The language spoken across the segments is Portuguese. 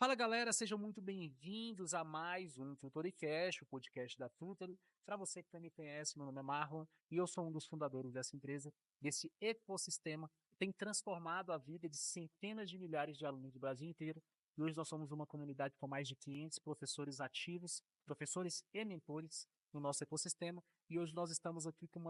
Fala galera, sejam muito bem-vindos a mais um Tutoricast, o podcast da Tutor. Para você que não me conhece, meu nome é Marlon e eu sou um dos fundadores dessa empresa, desse ecossistema que tem transformado a vida de centenas de milhares de alunos do Brasil inteiro. E hoje nós somos uma comunidade com mais de 500 professores ativos, professores e mentores no nosso ecossistema. E hoje nós estamos aqui com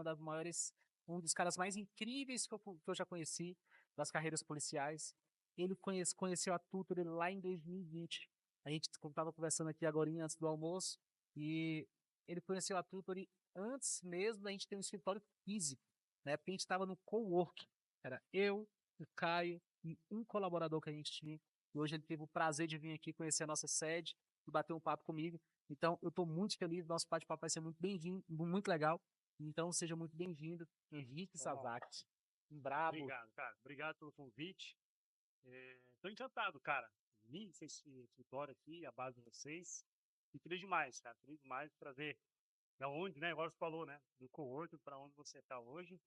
um dos caras mais incríveis que eu já conheci das carreiras policiais. Ele conheceu a Tutor lá em 2020. A gente estava conversando aqui agora antes do almoço e ele conheceu a Tutor antes mesmo da gente ter um escritório físico, né? Porque a gente estava no cowork. Era eu, o Caio e um colaborador que a gente tinha. E hoje ele teve o prazer de vir aqui conhecer a nossa sede e bater um papo comigo. Então, eu estou muito feliz. Nosso bate-papo vai ser muito bem-vindo, muito legal. Então, seja muito bem-vindo, Henrique Ó, Sazak. Um brabo. obrigado, cara. Obrigado pelo convite. Tô encantado, cara. Vim esse escritório aqui, a base de vocês. E feliz demais, cara. Feliz demais para ver da onde, né? Agora você falou, né? Do coworking para onde você está hoje.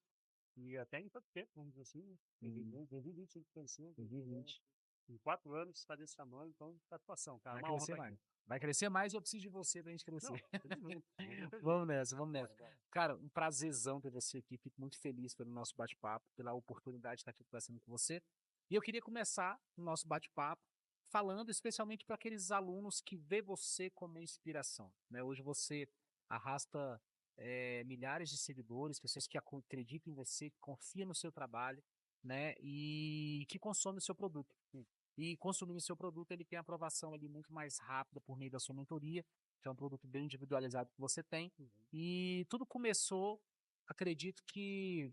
E até em tanto tempo, vamos dizer assim, né? Hum, 2020, a gente conheceu. 2020. Em 4 anos está desse tamanho, então satisfação, cara. Vai Uma honra crescer estar mais. aqui. Vai crescer mais e eu preciso de você pra gente crescer. Não, felizmente. Muito feliz. Vamos nessa, vamos nessa. Bora, bora. Cara, um prazerzão ter você aqui. Fico muito feliz pelo nosso bate-papo, pela oportunidade de estar aqui conversando com você. E eu queria começar o nosso bate-papo falando especialmente para aqueles alunos que vê você como inspiração, né? Hoje você arrasta milhares de seguidores, pessoas que acreditam em você, que confiam no seu trabalho, né? E que consomem o seu produto. E consumindo seu produto, ele tem aprovação ali muito mais rápida por meio da sua mentoria, que é um produto bem individualizado que você tem. Uhum. E tudo começou, acredito que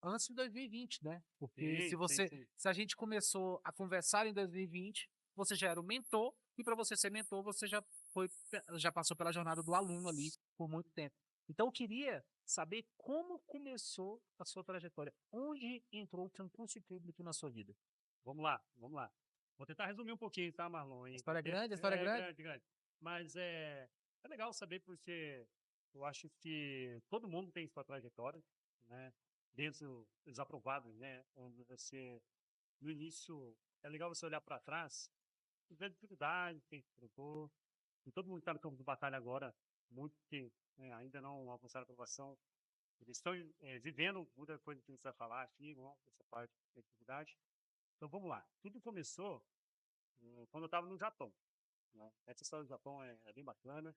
antes de 2020, né? Porque Sim, sim, sim. se a gente começou a conversar em 2020, você já era o mentor, e para você ser mentor, você já passou pela jornada do aluno ali por muito tempo. Então eu queria saber como começou a sua trajetória, onde entrou o concurso público na sua vida. Vamos lá, vamos lá. Vou tentar resumir um pouquinho, tá, Marlon? A Hein? história é Porque grande, a história é é grande? grande, grande. Mas é legal saber porque eu acho que todo mundo tem sua trajetória, né? Desde os aprovados, né? Onde você, no início, é legal você olhar para trás e ver a dificuldade, quem enfrentou. E todo mundo que está no campo de batalha agora, muito que né, ainda não alcançaram a aprovação, eles estão vivendo muita coisa que a gente vai falar aqui, né, essa parte da dificuldade. Então vamos lá. Tudo começou quando eu estava no Japão, né? Essa história do Japão é bem bacana.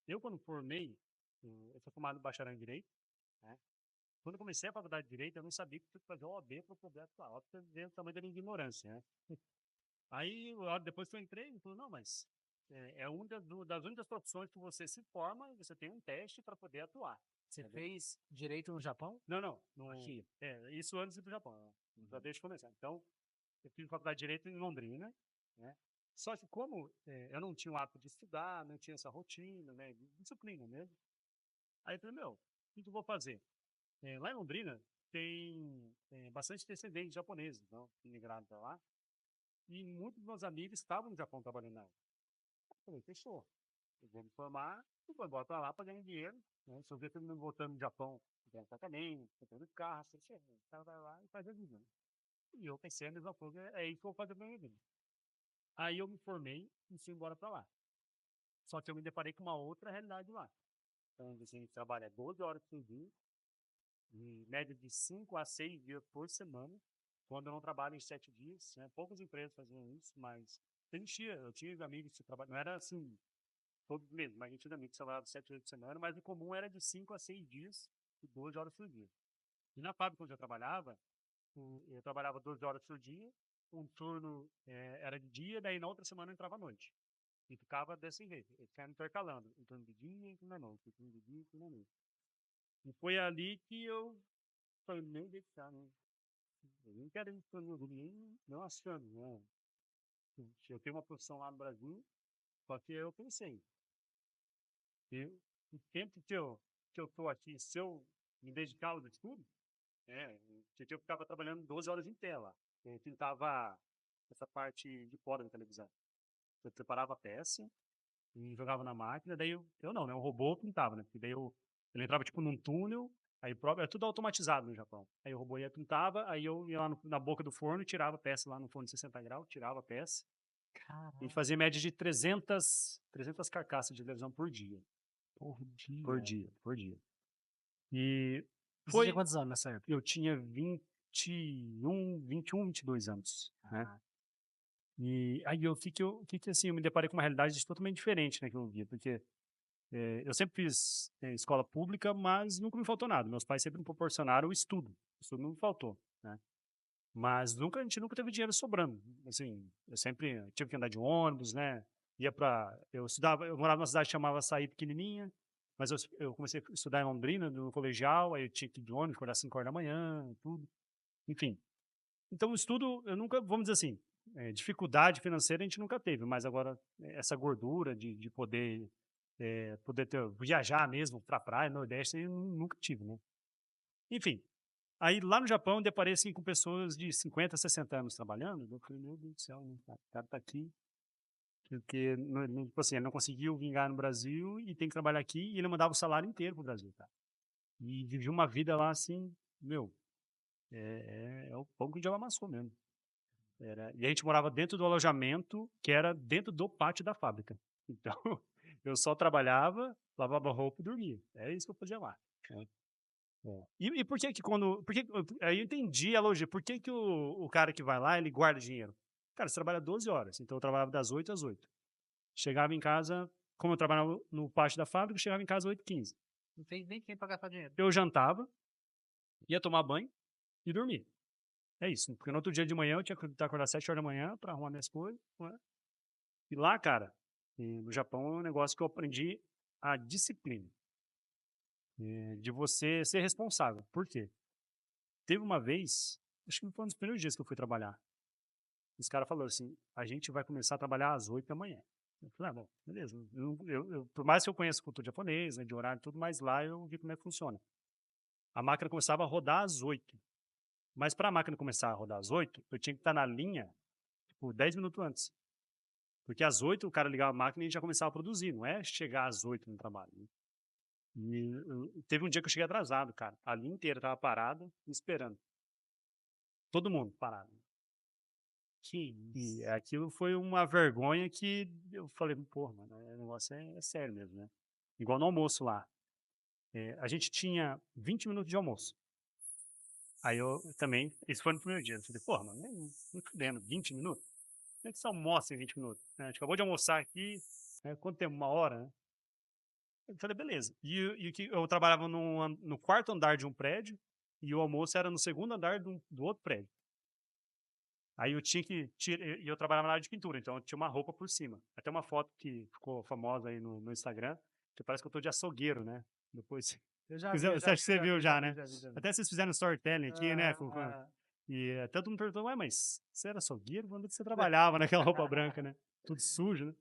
Eu, quando formei, eu sou formado em bacharel em Direito, né? Quando eu comecei a faculdade de Direito, eu não sabia que tinha que fazer OAB para poder atuar. Ó, pra você ver o tamanho da minha ignorância, né? Aí, depois que eu entrei, ele falou, não, mas é uma das únicas profissões que você se forma e você tem um teste para poder atuar, Você entendeu? fez direito no Japão? Não, não, Aqui. isso antes de ir para o Japão, já Uhum. deixa eu começar. Então, eu fiz faculdade de Direito em Londrina, né? Só que como eu não tinha o hábito de estudar, não tinha essa rotina, né, de disciplina mesmo, aí eu falei, meu, o que que eu vou fazer? Lá em Londrina tem bastante descendentes japoneses, não, que migraram para lá, e muitos dos meus amigos estavam no Japão trabalhando na área. Eu falei, fechou, eu vou me formar, e vou embora para lá para ganhar dinheiro, né? Se eu ver todo mundo voltando no Japão, ganhando acadêmico, comprando carro, você o cara vai lá e faz a vida. Né? E eu pensei a mesma coisa, é isso que eu vou fazer pra minha vida. Aí eu me formei e fui embora para lá. Só que eu me deparei com uma outra realidade lá. Então, a gente trabalha 12 horas por dia, em média de 5 a 6 dias por semana, quando eu não trabalho em 7 dias. Né? Poucas empresas faziam isso, mas eu tinha amigos que trabalhavam, não era assim, todos mesmo, mas a gente tinha amigos que trabalhavam 7 dias por semana, mas o comum era de 5 a 6 dias e 12 horas por dia. E na fábrica onde eu trabalhava, eu trabalhava 12 horas por dia, um turno era de dia, daí na outra semana eu entrava à noite. E ficava desse jeito, ele ficava intercalando, em turno de dia e em turno da noite, em turno de dia e em turno da noite. E foi ali que eu falei, nem deixar, né? Eu não quero ir para ninguém, não achando, né? Eu tenho uma profissão lá no Brasil, só que eu pensei, eu, o tempo que eu tô aqui, se eu me dedicar aos estudos, eu ficava trabalhando 12 horas em tela. Eu pintava essa parte de fora da televisão. Eu preparava a peça, e jogava na máquina, daí eu não, né? O robô pintava, né? Porque daí ele entrava tipo num túnel, aí próprio, é tudo automatizado no Japão. Aí o robô ia pintava, aí eu ia lá na boca do forno, tirava a peça lá no forno de 60 graus, tirava a peça, A gente Caraca, fazia média de 300 carcaças de televisão por dia. por dia. Por dia. E Você tinha foi... quantos anos nessa época? Eu tinha 21, 22 anos, né? Ah, E aí assim, eu me deparei com uma realidade totalmente diferente, né, que eu via, porque eu sempre fiz escola pública, mas nunca me faltou nada. Meus pais sempre me proporcionaram o estudo não me faltou, né? Mas a gente nunca teve dinheiro sobrando. Assim, eu sempre tive que andar de ônibus, né? Eu estudava, eu morava numa cidade que chamava Açaí pequenininha, mas eu comecei a estudar em Londrina, no colegial, aí eu tinha que ir de ônibus, acordar às 5 horas da manhã, tudo. Enfim. Então, o estudo, eu nunca, vamos dizer assim, dificuldade financeira a gente nunca teve, mas agora essa gordura de poder viajar mesmo para a praia, Nordeste, eu nunca tive, né? Enfim, aí lá no Japão eu deparei assim, com pessoas de 50, 60 anos trabalhando, eu falei, meu Deus do céu, né? O cara tá aqui, porque tipo assim, ele não conseguiu vingar no Brasil e tem que trabalhar aqui, e ele mandava o salário inteiro pro Brasil, tá? E vivia uma vida lá assim, meu, é o pão que o diabo amassou mesmo. E a gente morava dentro do alojamento, que era dentro do pátio da fábrica. Então, eu só trabalhava, lavava roupa e dormia. É isso que eu fazia lá. Né? E por que que aí eu entendi a lógica. Por que que o cara que vai lá, ele guarda dinheiro? Cara, você trabalha 12 horas. Então, eu trabalhava das 8 às 8. Chegava em casa, como eu trabalhava no pátio da fábrica, eu chegava em casa às 8h15. não tem nem quem pra gastar dinheiro. Eu jantava, ia tomar banho e dormia. É isso. Porque no outro dia de manhã eu tinha que acordar às 7 horas da manhã para arrumar minhas coisas. Né? E lá, cara, no Japão é um negócio que eu aprendi a disciplina. De você ser responsável. Por quê? Teve uma vez, acho que foi um dos primeiros dias que eu fui trabalhar. Esse cara falou assim, a gente vai começar a trabalhar às 8 da manhã. Eu falei, bom, beleza. Por mais que eu conheça cultura japonesa, né, de horário e tudo, mas lá eu vi como é que funciona. A máquina começava a rodar às 8. Mas para a máquina começar a rodar às 8, eu tinha que estar na linha por 10 minutos antes. Porque às 8 o cara ligava a máquina e já começava a produzir, não é chegar às 8 no trabalho. Né? E teve um dia que eu cheguei atrasado, cara. A linha inteira estava parada, me esperando. Todo mundo parado. Que E isso. aquilo foi uma vergonha que eu falei, pô, mano, o negócio é sério mesmo, né? Igual no almoço lá. A gente tinha 20 minutos de almoço. Aí eu também, isso foi no primeiro dia. Eu falei, porra, mano, nem fudendo, 20 minutos? Como é que você almoça em 20 minutos? A gente acabou de almoçar aqui, quanto tempo? Uma hora, né? Eu falei, beleza. Eu trabalhava no quarto andar de um prédio e o almoço era no segundo andar do outro prédio. Aí eu tinha que e eu trabalhava na área de pintura, então eu tinha uma roupa por cima. Até uma foto que ficou famosa aí no Instagram, que parece que eu tô de açougueiro, né? Depois, Eu já vi, eu você já acha que vi, você já viu vi, já já, vi, né? já vi, já vi. Até vocês fizeram storytelling aqui, né? Aham. E até todo mundo perguntou, ué, mas você era açougueiro? Onde você trabalhava naquela roupa branca, né? Tudo sujo, né?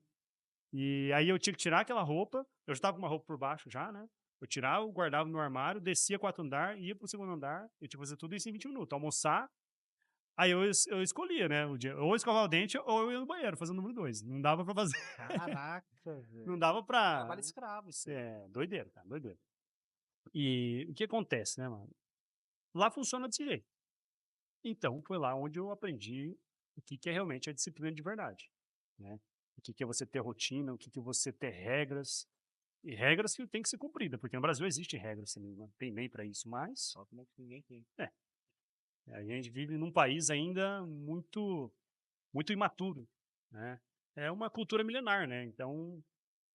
E aí eu tinha que tirar aquela roupa, eu já tava com uma roupa por baixo já, né? Eu tirava, guardava no armário, descia 4 andar, ia pro segundo andar, eu tinha que fazer tudo isso em 20 minutos. Almoçar, aí eu escolhia, né? O dia, ou escovar o dente ou eu ia no banheiro, fazer o número 2. Não dava pra fazer. Caraca, Não velho. dava pra. Trabalho escravo isso aí. Doideira, cara, doideira. E o que acontece, né, mano? Lá funciona desse jeito. Então, foi lá onde eu aprendi o que é realmente a disciplina de verdade, né? O que é você ter rotina, o que é você ter regras, e regras que tem que ser cumpridas, porque no Brasil existe regras, assim, não tem lei para isso, mas Só como é que ninguém tem. a gente vive num país ainda muito imaturo, né? É uma cultura milenar, né? Então,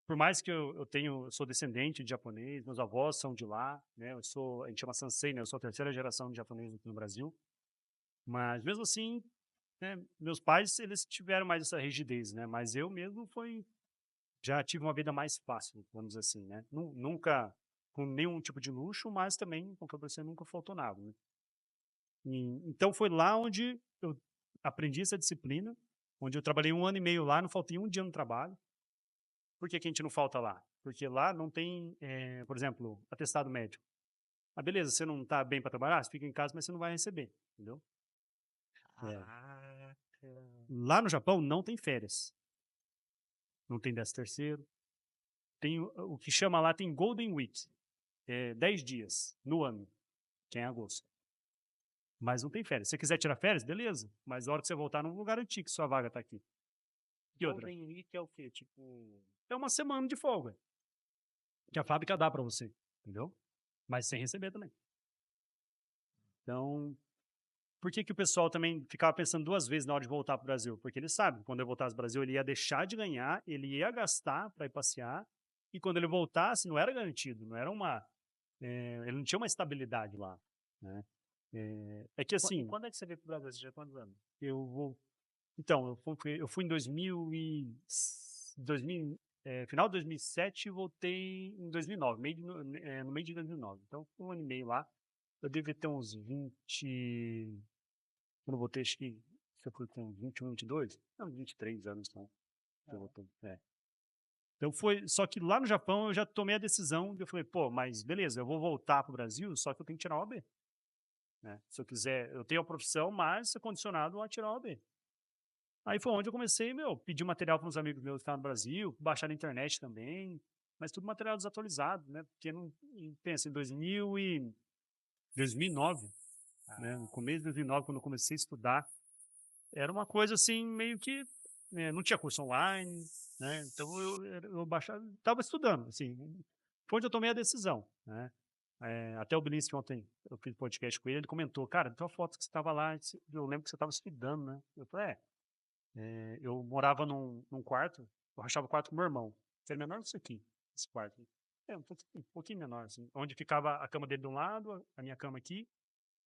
por mais que eu sou descendente de japonês, meus avós são de lá, né? A gente chama Sansei, né? Eu sou a terceira geração de japonês aqui no Brasil, mas mesmo assim, né? Meus pais, eles tiveram mais essa rigidez, né? Mas eu mesmo já tive uma vida mais fácil, vamos dizer assim, né? Nunca com nenhum tipo de luxo, mas também, como foi você, nunca faltou nada, né? Então foi lá onde eu aprendi essa disciplina, onde eu trabalhei 1 ano e meio lá, não faltei um dia no trabalho. Por que que a gente não falta lá? Porque lá não tem, por exemplo, atestado médico. Ah, beleza, você não está bem para trabalhar, você fica em casa, mas você não vai receber, entendeu? É. Caraca. Lá no Japão não tem férias, não tem 13º, tem o que chama lá, tem Golden Week, 10 dias no ano, que é em agosto. Mas não tem férias. Se você quiser tirar férias, beleza. Mas na hora que você voltar, não vou garantir que sua vaga está aqui. Que outra? Golden Week é o quê? Tipo... É uma semana de folga. Que a fábrica dá pra você, entendeu? Mas sem receber também. Então, por que que o pessoal também ficava pensando 2 vezes na hora de voltar para o Brasil? Porque ele sabe, quando ele voltasse para o Brasil, ele ia deixar de ganhar, ele ia gastar para ir passear, e quando ele voltasse, não era garantido, não era uma, ele não tinha uma estabilidade lá, né? É que E assim, quando é que você veio pro Brasil? Você já quantos anos? eu vou, então, eu fui em 2000, final de 2007 e voltei em 2009, no meio de 2009. Então, foi 1 ano e meio lá. Eu devia ter uns 20, quando eu voltei, acho que eu fui com 21, 22, não, 23 anos, então, que eu voltei. Então foi, só que lá no Japão eu já tomei a decisão, eu falei, pô, mas beleza, eu vou voltar para o Brasil, só que eu tenho que tirar o OAB, né? Se eu quiser, eu tenho a profissão, mas sou condicionado a tirar o OAB. Aí foi onde eu comecei, pedir material para uns amigos meus que estavam no Brasil, baixar na internet também, mas tudo material desatualizado, né? Porque não, pensa, em 2009, né? No começo de 2009, quando eu comecei a estudar, era uma coisa assim, meio que não tinha curso online, né? Então eu baixava, estava estudando, assim, foi onde eu tomei a decisão, né? Até o Benício, que ontem eu fiz podcast com ele, ele comentou, cara, tua foto que você estava lá, eu lembro que você estava estudando, né? Eu falei, eu morava num quarto, eu rachava o quarto com meu irmão, que era menor que isso aqui, esse quarto. Um pouquinho menor, assim, onde ficava a cama dele de um lado, a minha cama aqui,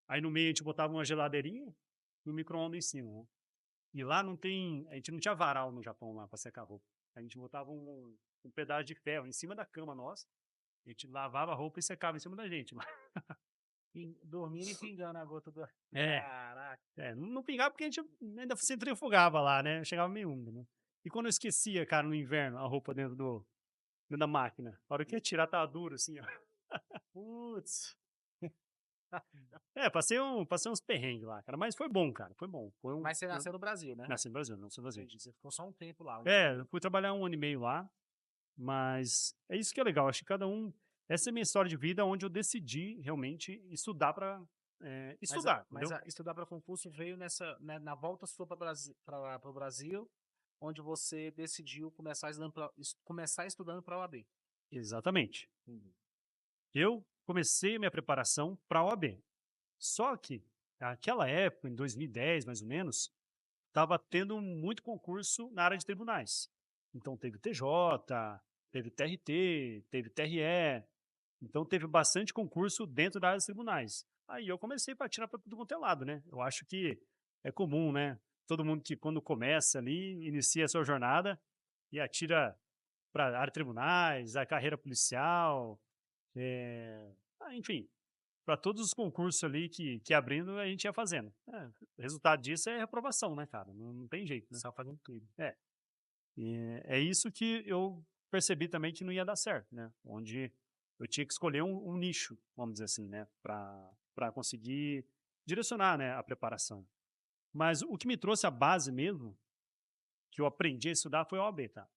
aí no meio a gente botava uma geladeirinha e um micro-ondas em cima, né? E lá não tem, a gente não tinha varal no Japão lá para secar roupa. A gente botava um pedaço de ferro em cima da cama nossa, a gente lavava a roupa e secava em cima da gente lá. Dormindo e pingando a gota do... É, Caraca. não pingava porque a gente ainda centrifugava lá, né? Chegava meio úmido, né? E quando eu esquecia, cara, no inverno, a roupa dentro da máquina, a hora que ia tirar tava duro, assim, ó. Putz. Passei uns perrengues lá, cara, mas foi bom, cara, foi bom. Mas você nasceu no Brasil, né? Nasci no Brasil, nasci no Brasil. Entendi. Você ficou só um tempo lá. Eu fui trabalhar 1 ano e meio lá, mas é isso que é legal, acho que cada um, essa é a minha história de vida, onde eu decidi realmente estudar para estudar, Mas entendeu? estudar para concurso veio na volta sua para o Brasil, onde você decidiu começar estudando para a OAB. Exatamente. Uhum. Eu comecei a minha preparação para a OAB, só que naquela época, em 2010 mais ou menos, estava tendo muito concurso na área de tribunais. Então teve TJ, teve TRT, teve TRE, então teve bastante concurso dentro da área dos tribunais. Aí eu comecei para tirar para tudo quanto é lado, né? Eu acho que é comum, né? Todo mundo que quando começa ali, inicia a sua jornada e atira para a área de tribunais, a carreira policial, enfim, para todos os concursos ali que abrindo, a gente ia fazendo. O resultado disso é reprovação, né, cara? Não tem jeito, né? Só fazendo tudo. E é isso que eu percebi também que não ia dar certo, né? Onde eu tinha que escolher um nicho, vamos dizer assim, né? Para conseguir direcionar, né, a preparação. Mas o que me trouxe a base mesmo, que eu aprendi a estudar, foi a OAB, tá?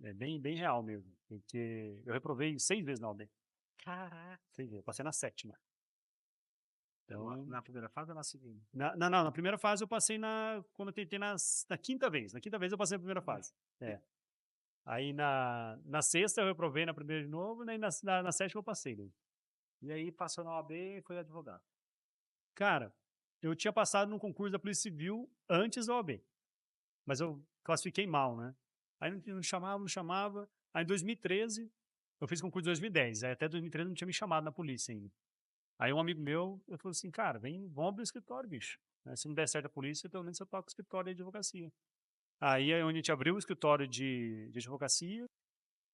É bem, bem real mesmo. Porque eu reprovei 6 vezes na OAB. Caraca. 6 vezes. Eu passei na 7ª. Então, Na primeira fase ou na segunda? não, na primeira fase eu passei quando eu tentei na 5ª vez. Na 5ª vez eu passei na primeira fase. Aí na 6ª eu reprovei na primeira de novo, né, e na 7ª eu passei. Né? E aí passou na OAB e foi advogado. Cara, eu tinha passado no concurso da Polícia Civil antes da OAB, mas eu classifiquei mal, né? Aí não chamava, não chamava. Aí em 2013, eu fiz concurso em 2010, aí até 2013 não tinha me chamado na polícia ainda. Aí um amigo meu, eu falei assim, cara, vamos abrir o escritório, bicho. Se não der certo a polícia, pelo menos você toca o escritório de advocacia. Aí é onde a gente abriu o escritório de advocacia,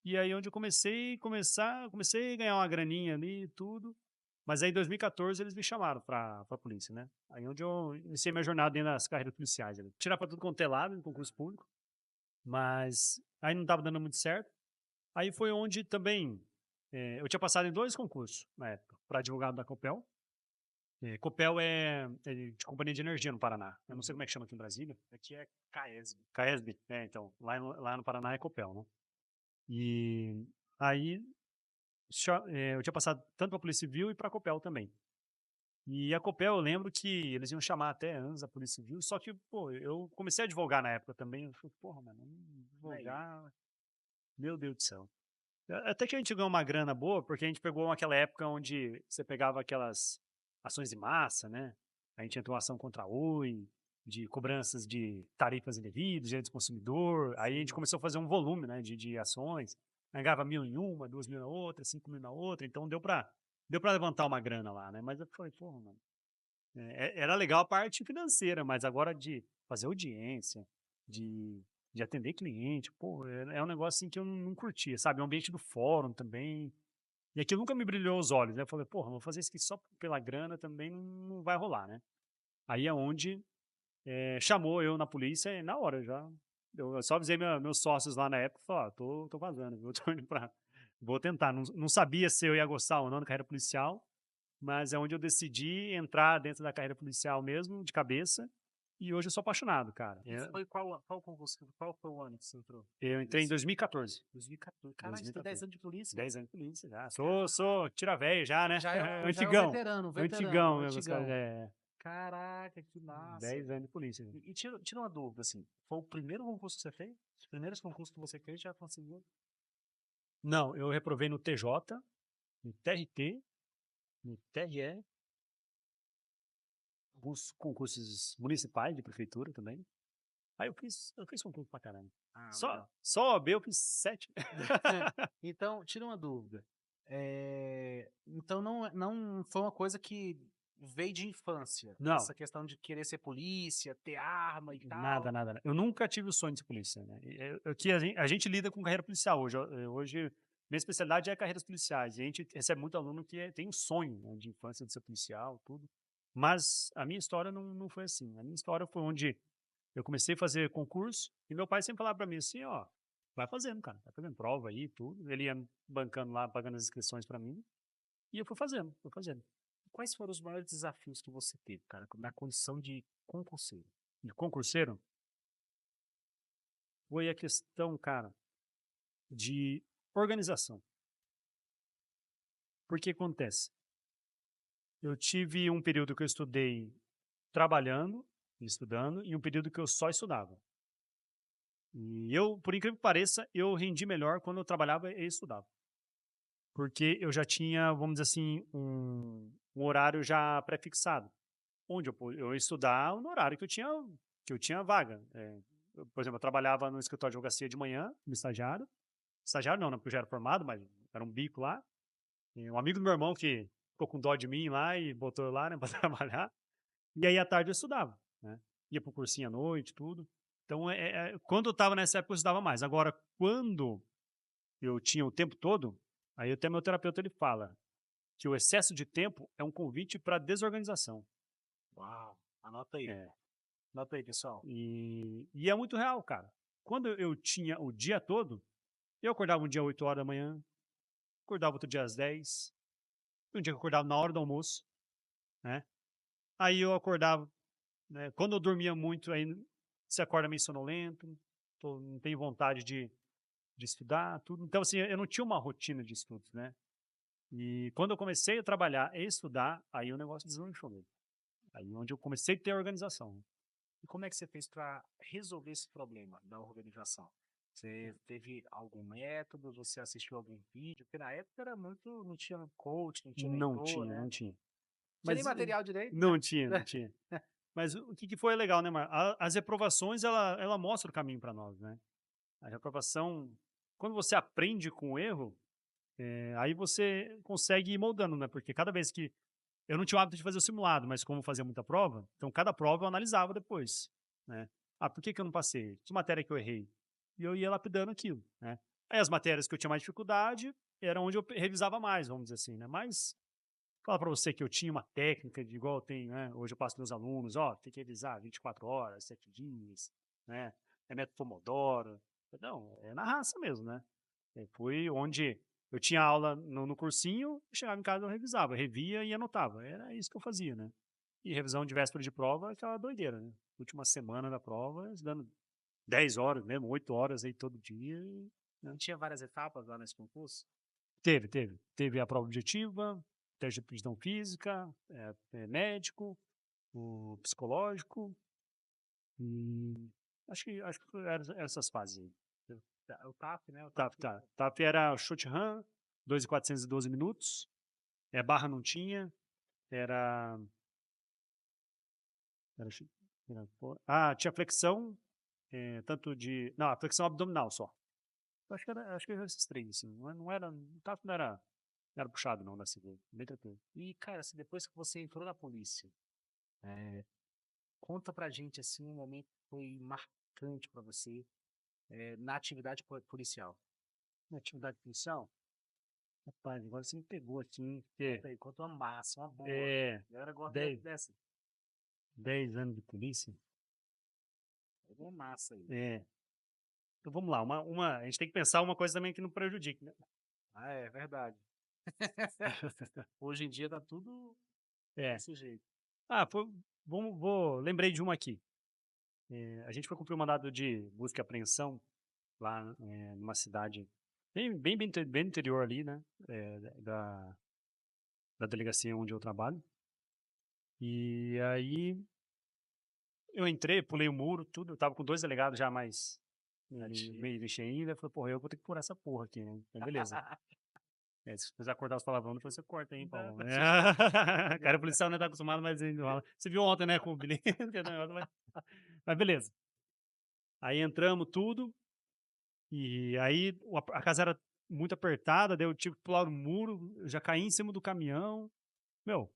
e aí onde eu comecei a ganhar uma graninha ali e tudo. Mas aí em 2014 eles me chamaram para a polícia, né? Aí onde eu iniciei minha jornada dentro das carreiras policiais. Ali. Tirar para tudo quanto é lado, em concurso público, mas aí não estava dando muito certo. Aí foi onde também eu tinha passado em 2 concursos na época, para advogado da Copel. Copel é de companhia de energia no Paraná. Eu não sei como é que chama aqui em Brasília. Aqui é CAESB. CAESB, então, lá no Paraná é Copel, né? E aí eu tinha passado tanto para a Polícia Civil e para a Copel também. E a Copel, eu lembro que eles iam chamar até antes a Polícia Civil, só que, pô, eu comecei a advogar na época também. Eu falei, porra, mano, advogar, meu Deus do céu. Até que a gente ganhou uma grana boa, porque a gente pegou aquela época onde você pegava aquelas ações de massa, né? A gente entrou uma ação contra a Oi, de cobranças de tarifas indevidas, direitos do consumidor. Aí a gente começou a fazer um volume, né, de ações. Ganhava 1.000 em uma, 2.000 na outra, 5.000 na outra. Então deu pra levantar uma grana lá, né? Mas eu falei, porra, mano. Era legal a parte financeira, mas agora de fazer audiência, de, de atender cliente, pô, é um negócio assim que eu não curtia, sabe? O ambiente do fórum também. E aquilo nunca me brilhou os olhos, né? Eu falei, porra, vou fazer isso aqui só pela grana também não vai rolar, né? Aí é onde chamou eu na polícia e na hora já. Eu só avisei meus sócios lá na época, falei, tô vazando, eu tô indo pra. Vou tentar. Não sabia se eu ia gostar ou não da carreira policial, mas é onde eu decidi entrar dentro da carreira policial mesmo, de cabeça, e hoje eu sou apaixonado, cara. E foi qual concurso, qual foi o ano que você entrou? Eu entrei em 2014. 2014. Caralho, você tem 10 anos de polícia? 10 anos de polícia já. Sou tira-véio já, né? Já é um Antigão. veterano, Antigão, meu, antigão. é. Caraca, que massa. 10 anos de polícia. E tira uma dúvida, assim, foi o primeiro concurso que você fez? Os primeiros concursos que você fez já conseguiu? Não, eu reprovei no TJ, no TRT, no TRE, alguns concursos municipais de prefeitura também. Aí eu fiz concurso pra caramba. Só OAB eu fiz 7. Então, tira uma dúvida. Então não foi uma coisa que veio de infância. Não. Essa questão de querer ser polícia, ter arma e tal. Nada. Eu nunca tive o sonho de ser polícia, né? Que a gente lida com carreira policial hoje. Hoje, minha especialidade é carreiras policiais. E a gente recebe muito aluno que tem um sonho, né, de infância de ser policial, tudo. Mas a minha história não foi assim. A minha história foi onde eu comecei a fazer concurso e meu pai sempre falava para mim assim, ó, vai fazendo, cara. Vai fazendo prova aí, tudo. Ele ia bancando lá, pagando as inscrições para mim. E eu fui fazendo. Quais foram os maiores desafios que você teve, cara, na condição de concurseiro? De concurseiro, foi a questão, cara, de organização. Porque acontece? Eu tive um período que eu estudei trabalhando, estudando, e um período que eu só estudava. E eu, por incrível que pareça, eu rendi melhor quando eu trabalhava e estudava. Porque eu já tinha, vamos dizer assim, um horário já pré-fixado. Onde eu ia estudar no horário que eu tinha vaga. Por exemplo, eu trabalhava no escritório de advocacia de manhã, como estagiário. Estagiário não, porque eu já era formado, mas era um bico lá. E um amigo do meu irmão que ficou com dó de mim lá e botou eu lá, né, para trabalhar. E aí à tarde eu estudava, né? Ia pro cursinho à noite, tudo. Então, quando eu estava nessa época, eu estudava mais. Agora, quando eu tinha o tempo todo, aí até meu terapeuta ele fala que o excesso de tempo é um convite para desorganização. Uau, anota aí. É. Anota aí, pessoal. E é muito real, cara. Quando eu tinha o dia todo, eu acordava um dia às 8 horas da manhã, acordava outro dia às 10, um dia que eu acordava na hora do almoço, né? Aí eu acordava, né? Quando eu dormia muito, aí você acorda meio sonolento, não tem vontade de estudar, tudo. Então, assim, eu não tinha uma rotina de estudos, né? E quando eu comecei a trabalhar e estudar, aí o negócio deslanchou mesmo. Aí onde eu comecei a ter organização. E como é que você fez para resolver esse problema da organização? Você teve algum método? Você assistiu algum vídeo? Porque na época era muito, não tinha coach, não tinha mentor, né? Não tinha. Tinha nem material direito? Não tinha. Mas o que foi legal, né, Mar? As reprovações, ela mostra o caminho para nós, né? A reprovação, quando você aprende com o erro, aí você consegue ir moldando, né? Porque cada vez que eu não tinha o hábito de fazer o simulado, mas como fazia muita prova, então cada prova eu analisava depois, né? Ah, por que eu não passei? Que matéria que eu errei? E eu ia lapidando aquilo, né? Aí as matérias que eu tinha mais dificuldade era onde eu revisava mais, vamos dizer assim, né? Mas falar para você que eu tinha uma técnica de igual eu tenho, né? Hoje eu passo para meus alunos, ó, tem que revisar 24 horas, 7 dias, né? É método Pomodoro. Não, é na raça mesmo, né? Foi onde eu tinha aula no cursinho, chegava em casa eu revisava, revia e anotava. Era isso que eu fazia, né? E revisão de véspera de prova, aquela doideira, né? Última semana da prova, dando 10 horas mesmo, 8 horas aí todo dia. Não tinha várias etapas lá nesse concurso? Teve a prova objetiva, teste de aptidão física, médico, o psicológico, e acho que eram essas fases aí. O TAF, né? O TAF, tá. TAF era short run, 2.412 minutos, barra não tinha, era, tinha flexão, tanto de, não, a flexão abdominal só. Acho que era esses três, assim, não era, o TAF não era puxado não, da CV, bem tranquilo. E, cara, assim, depois que você entrou na polícia, conta pra gente, assim, um momento que foi marcante pra você na atividade policial. Na atividade policial, rapaz, agora você me pegou assim, porque Conta aí, conta uma massa, uma boa. é, A galera gosta 10, dessa. 10 anos de polícia, É uma massa aí. então vamos lá, a gente tem que pensar uma coisa também que não prejudique, né? Ah, é verdade. Hoje em dia tá tudo É. desse jeito. Lembrei de uma aqui. A gente foi cumprir um mandado de busca e apreensão lá numa cidade bem no interior ali, né? Da delegacia onde eu trabalho. E aí eu entrei, pulei o muro, tudo. Eu tava com 2 delegados já mais meio lixei ainda. Falei, porra, eu vou ter que furar essa porra aqui, né? Então, beleza. Se você acordar os palavrões, depois você corta, hein, Paulo? Cara, o policial não tá acostumado, mas ele fala. Você viu ontem, né, com o Billy? Mas beleza. Aí entramos tudo, e aí a casa era muito apertada, daí eu tive que pular o muro, eu já caí em cima do caminhão. Meu,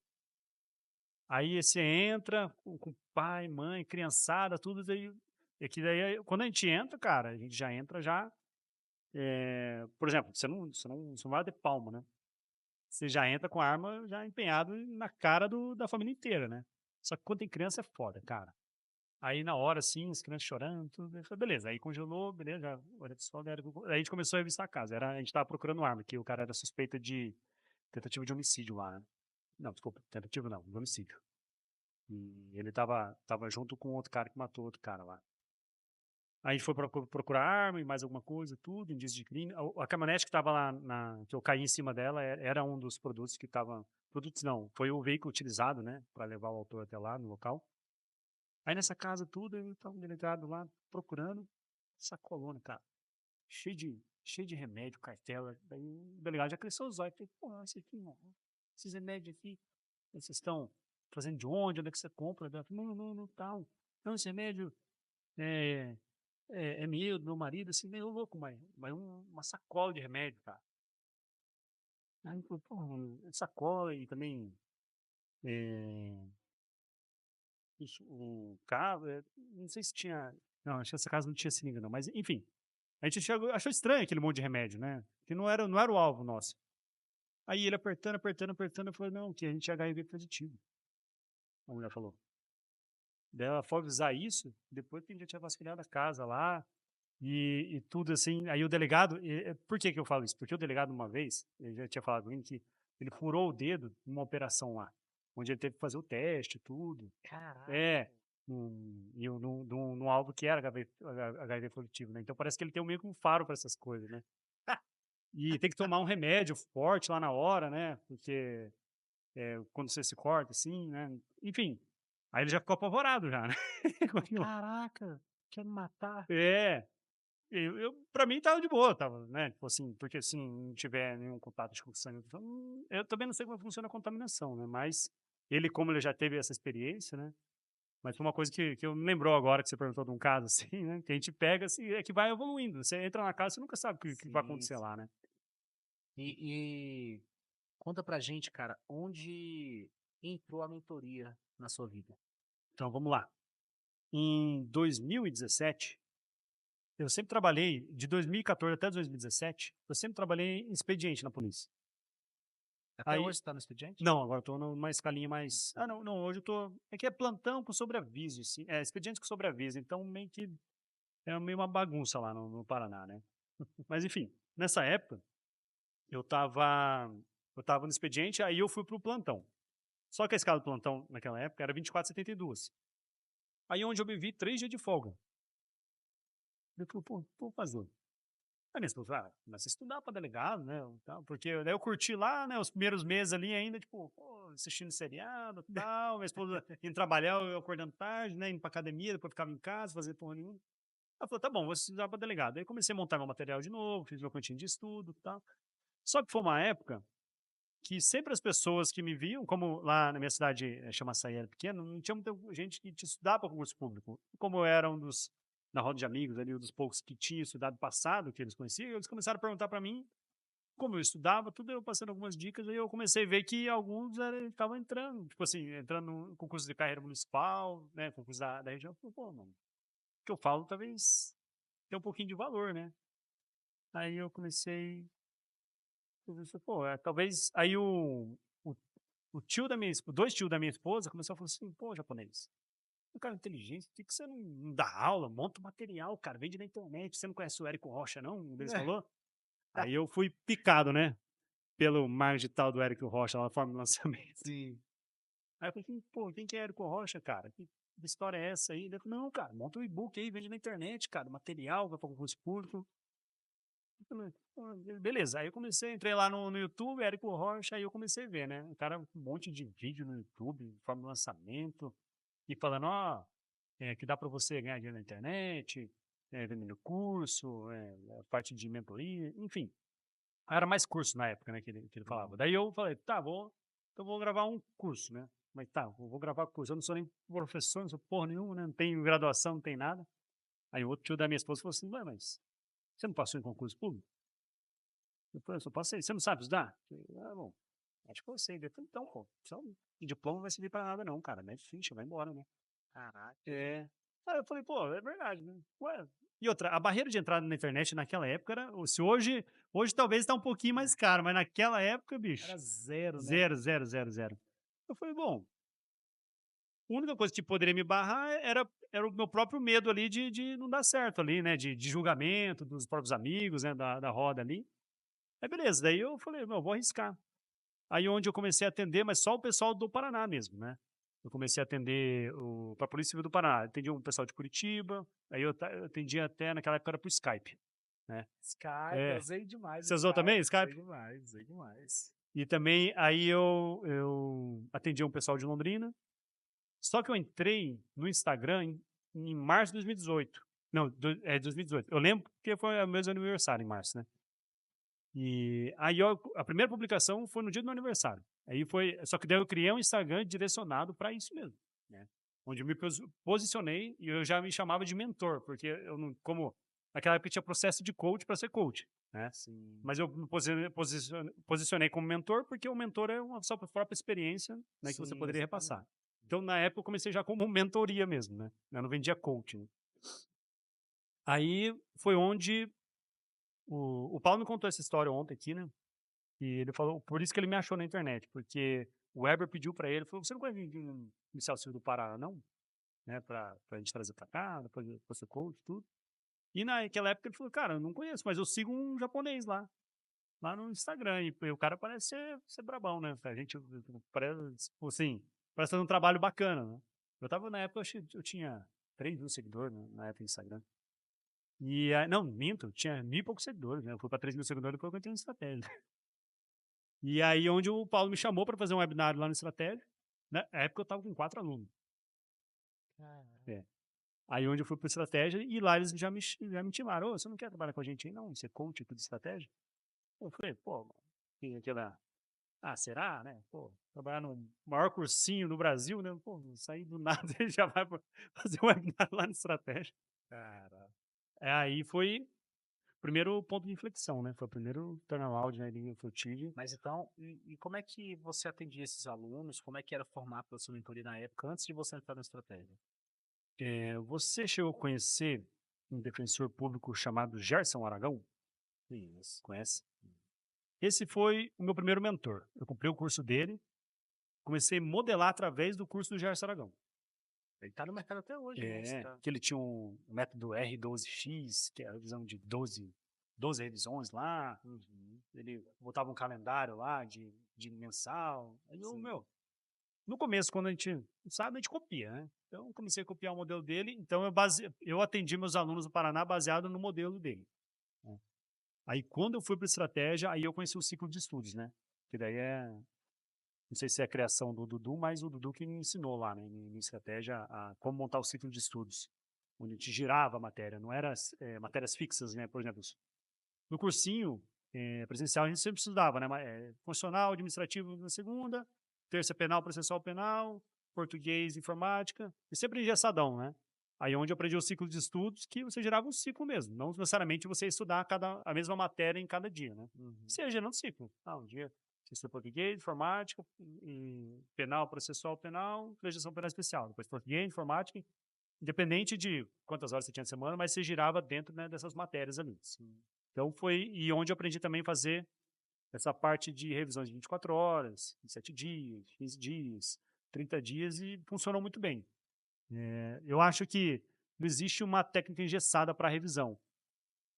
aí você entra com pai, mãe, criançada, tudo, daí, quando a gente entra, cara, a gente já entra já, por exemplo, você não vai de palma, né? Você já entra com a arma já empenhado na cara da família inteira, né? Só que quando tem criança é foda, cara. Aí na hora, assim, as crianças chorando, tudo, eu falei, beleza. Aí congelou, beleza, já, olha só, aí a gente começou a revistar a casa. A gente tava procurando arma, que o cara era suspeito de tentativa de homicídio lá, né? Não, desculpa, tentativa não, de homicídio. E ele tava junto com outro cara que matou outro cara lá. Aí a gente foi procurar arma e mais alguma coisa, tudo, indício de crime. A caminhonete que estava lá, que eu caí em cima dela, era um dos produtos que estava. Produtos não, foi o veículo utilizado, né, para levar o autor até lá no local. Aí nessa casa, tudo, eu estava um delegado lá procurando, sacolona, cara, cheio de remédio, cartela. Daí o delegado já cresceu os olhos. Falei, pô, esse aqui, não, esses remédios aqui, vocês estão fazendo de onde? Onde é que você compra? Eu falei, não, tal. Não, esse remédio é, é meu, do meu marido, assim, meio louco, mas uma sacola de remédio, cara. Aí ele falou, pô, sacola e também isso, o carro, não sei se tinha, não, acho que essa casa não tinha seringa não, mas enfim, a gente achou estranho aquele monte de remédio, né? Que não era o alvo nosso. Aí ele apertando, eu falei, não, que a gente é HIV positivo. A mulher falou. Daí ela foi avisar isso, depois que a gente já tinha vasculhado a casa lá, e tudo assim. Aí o delegado, por que eu falo isso? Porque o delegado, uma vez, ele já tinha falado comigo que ele furou o dedo numa operação lá, onde ele teve que fazer o teste e tudo. Caraca. Num alvo que era HIV positivo, né? Então parece que ele tem meio que um faro para essas coisas, né? E tem que tomar um remédio forte lá na hora, né? Porque quando você se corta, assim, né? Enfim. Aí ele já ficou apavorado já, né? Caraca, quer me matar? Pra mim tava de boa, tava, né? Tipo assim, porque se não tiver nenhum contato com sangue, eu também não sei como funciona a contaminação, né? Mas como ele já teve essa experiência, né? Mas foi uma coisa que eu me lembrou agora que você perguntou de um caso assim, né? Que a gente pega, assim, que vai evoluindo. Você entra na casa, você nunca sabe o que vai acontecer lá, né? E conta pra gente, cara, onde entrou a mentoria na sua vida? Então, vamos lá. Em 2017, eu sempre trabalhei, de 2014 até 2017, eu sempre trabalhei em expediente na polícia. Até hoje você tá no expediente? Não, agora eu tô numa escalinha mais. Ah, não, hoje eu tô. É que é plantão com sobreaviso, assim. É, expediente com sobreaviso, então meio que é meio uma bagunça lá no Paraná, né? Mas enfim, nessa época, eu tava. Eu tava no expediente, aí eu fui pro plantão. Só que a escala do plantão naquela época era 24,72. Aí onde eu me vi 3 dias de folga. Eu falei, pô, vou fazer. Aí minha esposa falou: "Ah, começa a estudar para delegado, né, tal", porque daí eu curti lá, né, os primeiros meses ali ainda, tipo, pô, assistindo seriado, tal, minha esposa indo trabalhar, eu acordando tarde, né, indo pra academia, depois ficava em casa, fazia porra nenhuma. Ela falou: "Tá bom, vou estudar para delegado". Aí comecei a montar meu material de novo, fiz meu cantinho de estudo, tal. Só que foi uma época que sempre as pessoas que me viam, como lá na minha cidade, chama Açaí, era pequeno, não tinha muita gente que estudava para concurso público. Como eu era um dos na roda de amigos ali, um dos poucos que tinha estudado passado, que eles conheciam, eles começaram a perguntar para mim como eu estudava, tudo eu passando algumas dicas, aí eu comecei a ver que alguns estavam entrando, tipo assim, entrando no concurso de carreira municipal, né, concurso da região. Eu falei: "Pô, mano, o que eu falo talvez tenha um pouquinho de valor, né?". Aí eu comecei, eu pensei: "Pô, talvez". Aí o o tio da minha esposa, 2 tios da minha esposa começou a falar assim: "Pô, japonês, um cara inteligente, por que que você não dá aula, monta um material, cara, vende na internet, você não conhece o Érico Rocha não?", um deles falou. Aí eu fui picado, né, pelo marketing digital do Érico Rocha, lá na forma de lançamento. Sim. Aí eu falei assim: "Pô, quem que é Érico Rocha, cara? Que história é essa aí?". Ele falou: "Não, cara, monta um e-book aí, vende na internet, cara, material, vai para concurso público". Eu falei: "Ah, beleza". Aí eu comecei, entrei lá no YouTube, Érico Rocha, aí eu comecei a ver, né, o cara, um monte de vídeo no YouTube, forma de lançamento, e falando: "Ó, que dá para você ganhar dinheiro na internet, vendendo curso, a parte de mentoria", enfim. Era mais curso na época, né, que ele falava. Uhum. Daí eu falei: "Tá, então vou gravar um curso, né". Mas tá, eu vou gravar curso, eu não sou nem professor, não sou porra nenhuma, né, não tenho graduação, não tenho nada. Aí o outro tio da minha esposa falou assim: "Ué, mas você não passou em concurso público?". Eu falei: "Eu só passei". "Você não sabe estudar?". Eu falei: "Ah, bom, acho que eu sei". Ele falou: "Então, pô, só um diploma não vai servir pra nada não, cara, mete ficha, vai embora, né". Caraca. É. Aí eu falei: "Pô, é verdade, né". Ué, e outra, a barreira de entrada na internet naquela época era, se hoje talvez tá um pouquinho mais caro, mas naquela época, bicho, Era zero, né? zero, zero, zero, zero. Eu falei: "Bom, a única coisa que poderia me barrar era o meu próprio medo ali de não dar certo ali, né, de julgamento dos próprios amigos, né, da roda ali". Aí beleza, daí eu falei: "Não, vou arriscar". Aí onde eu comecei a atender, mas só o pessoal do Paraná mesmo, né. Eu comecei a atender para a Polícia Civil do Paraná, atendi um pessoal de Curitiba, aí eu atendia até naquela época era por Skype, né. Skype, eu É. usei demais o Você usou também Skype. Usei Skype? demais, usei demais. E também aí eu atendia um pessoal de Londrina, só que eu entrei no Instagram em março de 2018. Não, 2018. Eu lembro porque foi o meu aniversário em março, né. E aí a primeira publicação foi no dia do meu aniversário. Aí foi, só que daí eu criei um Instagram direcionado para isso mesmo, né. Onde eu me posicionei e eu já me chamava de mentor, porque eu não, como naquela época tinha processo de coach para ser coach, né. Sim. Mas eu me posicionei como mentor, porque o mentor é uma sua própria experiência, né, que você Sim, poderia repassar. exatamente. Então na época eu comecei já como mentoria mesmo, né, eu não vendia coaching. Aí foi onde o Paulo me contou essa história ontem aqui, né. E ele falou, por isso que ele me achou na internet, porque o Weber pediu pra ele, falou: "Você não conhece um policial civil do Pará não? Né, pra gente trazer pra cá, depois pra ser coach e tudo". E naquela época ele falou: "Cara, eu não conheço, mas eu sigo um japonês lá no Instagram e o cara parece ser brabão, né, a gente parece, tipo assim, parece fazer um trabalho bacana, né". Eu estava na época, acho que eu tinha 3.000 seguidores na época do Instagram. E aí não, minto, eu tinha 1.000 e poucos seguidores, né, eu fui pra 3.000 seguidores depois que eu entrei no Estratégia. E aí onde o Paulo me chamou para fazer um webinário lá no Estratégia, né, na época eu estava com 4 alunos. Caraca. É. Aí onde eu fui para Estratégia e lá eles já me intimaram: "Ô, você não quer trabalhar com a gente aí não, ser coach aqui de estratégia?". Eu falei: "Pô, mano", tem aquela: "Ah, será, né, pô, trabalhar no maior cursinho do Brasil, né, pô, sair do nada e já vai pra fazer um webinário lá no Estratégia". Cara. Aí foi o primeiro ponto de inflexão, né, foi o primeiro turnaround, né, ali que eu tive. Mas então, e como é que você atendia esses alunos? Como é que era o formato da sua mentoria na época, antes de você entrar na estratégia? Você chegou a conhecer um defensor público chamado Gerson Aragão? Isso. Conhece? Esse foi o meu primeiro mentor. Eu comprei o curso dele, comecei a modelar através do curso do Gerson Aragão. Ele tá no mercado até hoje, né? Esse cara. Que ele tinha um método R12X, que é a revisão de 12 revisões lá. Uhum. Ele botava um calendário lá de mensal. Aí eu, Sim. meu, no começo, quando a gente não sabe, a gente copia, né? Então, eu comecei a copiar o modelo dele. Então, eu atendi meus alunos do Paraná baseado no modelo dele, né? Aí, quando eu fui para estratégia, aí eu conheci o ciclo de estudos, né? Que daí não sei se é a criação do Dudu, mas o Dudu que me ensinou lá, né, em estratégia, a como montar o ciclo de estudos, onde a gente girava a matéria, não era matérias fixas, né? Por exemplo, no cursinho presencial a gente sempre estudava, né? Funcional, administrativo na segunda, terça penal, processual penal, português, informática, e sempre engessadão, né? Aí onde eu aprendi o ciclo de estudos, que você gerava um ciclo mesmo, não necessariamente você ia estudar a mesma matéria em cada dia, né? Você ia gerando um ciclo. Um dia você estuda português, informática, e penal, processual penal, legislação penal especial. Depois português, informática, independente de quantas horas você tinha na semana, mas você girava dentro, né, dessas matérias ali. Então e onde eu aprendi também a fazer essa parte de revisões de 24 horas, 7 dias, 15 dias, 30 dias, e funcionou muito bem. Eu acho que não existe uma técnica engessada para revisão,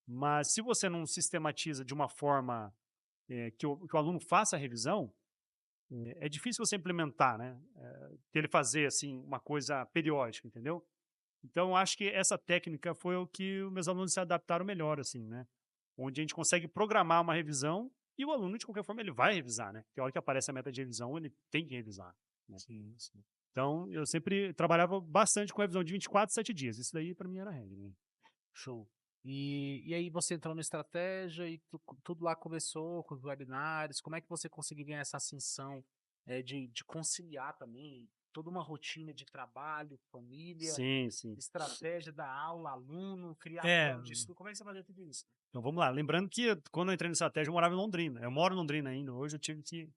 mas se você não sistematiza de uma forma que o aluno faça a revisão, é difícil você implementar, né? Que ele fazer assim uma coisa periódica, entendeu? Então, acho que essa técnica foi o que os meus alunos se adaptaram melhor, assim, né? Onde a gente consegue programar uma revisão e o aluno, de qualquer forma, ele vai revisar, né? Porque a hora que aparece a meta de revisão, ele tem que revisar, né? Sim, sim. Então, eu sempre trabalhava bastante com revisão de 24, 7 dias. Isso daí, para mim, era a regra, né? Show. E aí você entrou na estratégia e tudo lá começou com os webinários. Como é que você conseguiu ganhar essa ascensão de conciliar também toda uma rotina de trabalho, família, Sim, sim. estratégia da aula, aluno, criar É, plano de estudo? Como é que você fazia tudo isso? então vamos lá. Lembrando que quando eu entrei na estratégia, eu morava em Londrina. Eu moro em Londrina ainda. Hoje eu tive que.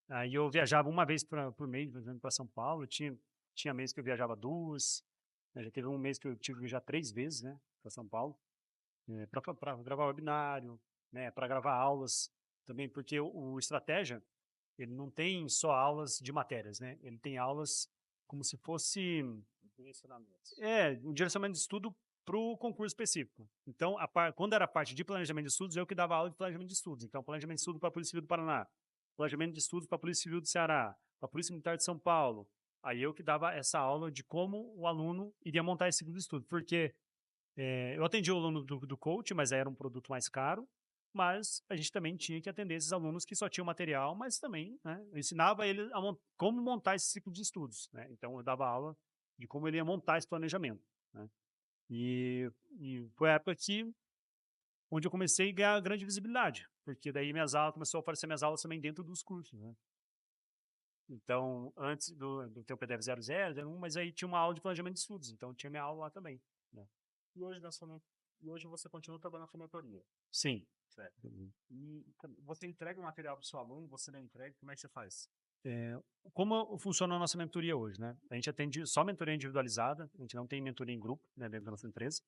Aí eu viajava uma vez por mês, por exemplo, para São Paulo. Tinha mês que eu viajava duas. Né, já teve um mês que eu tive que viajar 3 vezes, né, para São Paulo, para gravar webinário, né, para gravar aulas também, porque o estratégia, ele não tem só aulas de matérias, né? Ele tem aulas como se fosse um direcionamento de estudo para o concurso específico. Então, quando era a parte de planejamento de estudos, eu que dava aula de planejamento de estudos. Então, planejamento de estudo para a Polícia Civil do Paraná, planejamento de estudos para a Polícia Civil do Ceará, para a Polícia Militar de São Paulo. Aí eu que dava essa aula de como o aluno iria montar esse ciclo de estudo, porque eu atendi o aluno do coach, mas aí era um produto mais caro, mas a gente também tinha que atender esses alunos que só tinham material, mas também, né, eu ensinava ele como montar esse ciclo de estudos, né? Então eu dava aula de como ele ia montar esse planejamento, né? E foi a época onde eu comecei a ganhar grande visibilidade, porque daí começou a aparecer minhas aulas também dentro dos cursos, né? Então, antes do ter o PDF 00, 01, mas aí tinha uma aula de planejamento de estudos, então tinha minha aula lá também, né? E hoje, e hoje você continua trabalhando com mentoria, Sim. certo? E você entrega o material para o seu aluno, você não entrega, como é que você faz? Como funciona a nossa mentoria hoje, né? A gente atende só mentoria individualizada, a gente não tem mentoria em grupo, né, dentro da nossa empresa,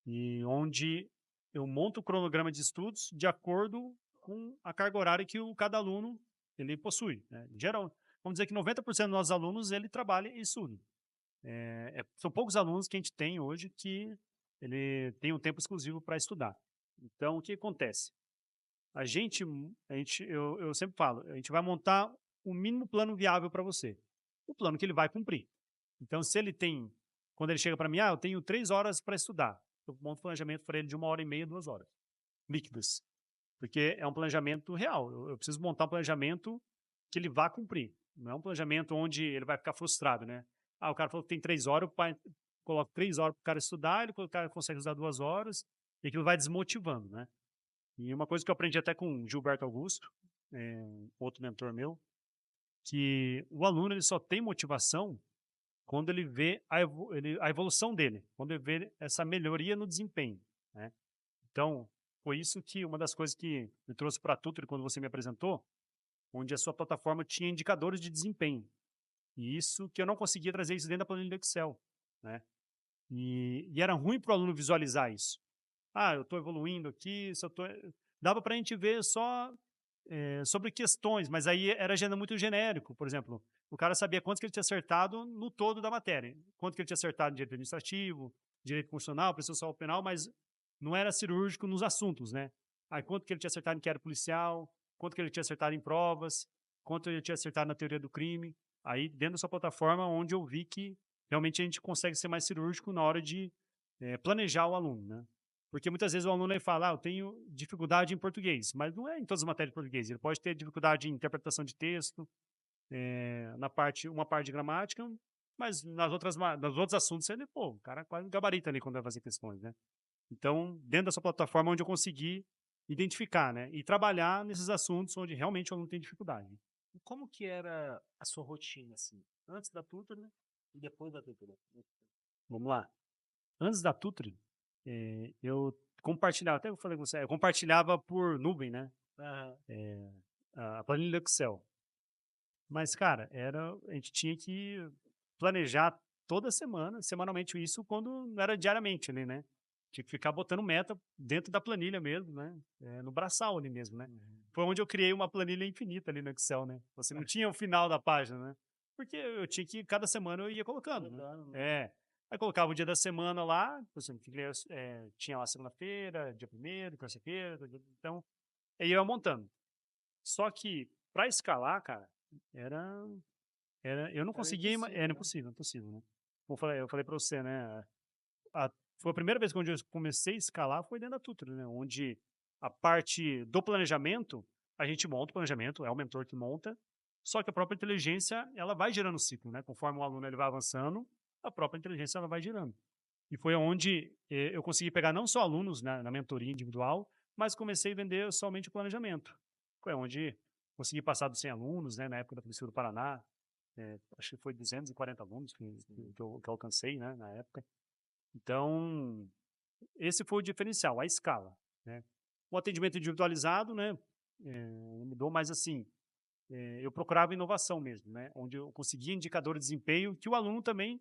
e onde eu monto o cronograma de estudos de acordo com a carga horária que cada aluno ele possui, né? Vamos dizer que 90% dos nossos alunos ele trabalha e estuda. São poucos alunos que a gente tem hoje que ele tem um tempo exclusivo para estudar. Então, o que acontece? Eu sempre falo, a gente vai montar o mínimo plano viável para você. O plano que ele vai cumprir. Então, quando ele chega para mim, eu tenho 3 horas para estudar. Eu monto um planejamento para ele de 1h30, 2 horas, líquidas. Porque é um planejamento real. Eu preciso montar um planejamento que ele vá cumprir. Não é um planejamento onde ele vai ficar frustrado, né? O cara falou que tem 3 horas, o pai coloca 3 horas para o cara estudar, o cara consegue usar 2 horas, e aquilo vai desmotivando, né? E uma coisa que eu aprendi até com Gilberto Augusto, outro mentor meu, que o aluno ele só tem motivação quando ele vê a evolução dele, quando ele vê essa melhoria no desempenho, né? Então, foi isso que uma das coisas que me trouxe para a Tutor quando você me apresentou, onde a sua plataforma tinha indicadores de desempenho. E isso que eu não conseguia trazer isso dentro da planilha do Excel, né? E era ruim para o aluno visualizar isso. Eu estou evoluindo aqui, dava para a gente ver só sobre questões, mas aí era muito genérico. Por exemplo, o cara sabia quanto que ele tinha acertado no todo da matéria, quanto que ele tinha acertado em direito administrativo, direito constitucional, processual penal, mas não era cirúrgico nos assuntos, né? Quanto que ele tinha acertado em inquérito policial, quanto que ele tinha acertado em provas, quanto ele tinha acertado na teoria do crime. Aí, dentro da sua plataforma, onde eu vi que realmente a gente consegue ser mais cirúrgico na hora de planejar o aluno, né? Porque muitas vezes o aluno ele fala, eu tenho dificuldade em português, mas não é em todas as matérias de português. Ele pode ter dificuldade em interpretação de texto, uma parte de gramática, mas nos outros assuntos ele, pô, o cara quase gabarita ali quando vai fazer questões, né? Então, dentro dessa plataforma onde eu consegui identificar, né? E trabalhar nesses assuntos onde realmente o aluno tem dificuldade. E como que era a sua rotina, assim, antes da tutor, né? E depois da tutor? Vamos lá. Antes da Tutre, eu compartilhava, até eu falei com você, eu compartilhava por nuvem, né? Aham. A planilha do Excel. Mas, cara, a gente tinha que planejar toda semana, semanalmente isso, quando não era diariamente ali, né? Tinha que ficar botando meta dentro da planilha mesmo, né? No braçal ali mesmo, né? Uhum. Foi onde eu criei uma planilha infinita ali no Excel, né? Você não tinha o final da página, né? Porque eu tinha que, cada semana eu ia colocando, né? Mudando, né? Aí colocava o dia da semana lá, por exemplo, tinha lá segunda-feira, dia primeiro, terça-feira, então, aí eu ia montando. Só que, para escalar, cara, era eu não Era conseguia impossível, era né? impossível, impossível, né. Como eu falei para você, né, a foi a primeira vez que onde eu comecei a escalar foi dentro da Tutor, né, onde a parte do planejamento, a gente monta o planejamento, é o mentor que monta, só que a própria inteligência, ela vai gerando o ciclo, né, conforme o aluno ele vai avançando, a própria inteligência ela vai girando. E foi onde, eu consegui pegar não só alunos na mentoria individual, mas comecei a vender somente o planejamento. Foi onde consegui passar dos 100 alunos, né, na época da Polícia do Paraná, acho que foi 240 alunos que eu alcancei, né, na época. Então, esse foi o diferencial, a escala, né. O atendimento individualizado, né, mudou, mas assim, eu procurava inovação mesmo, né, onde eu conseguia indicador de desempenho que o aluno também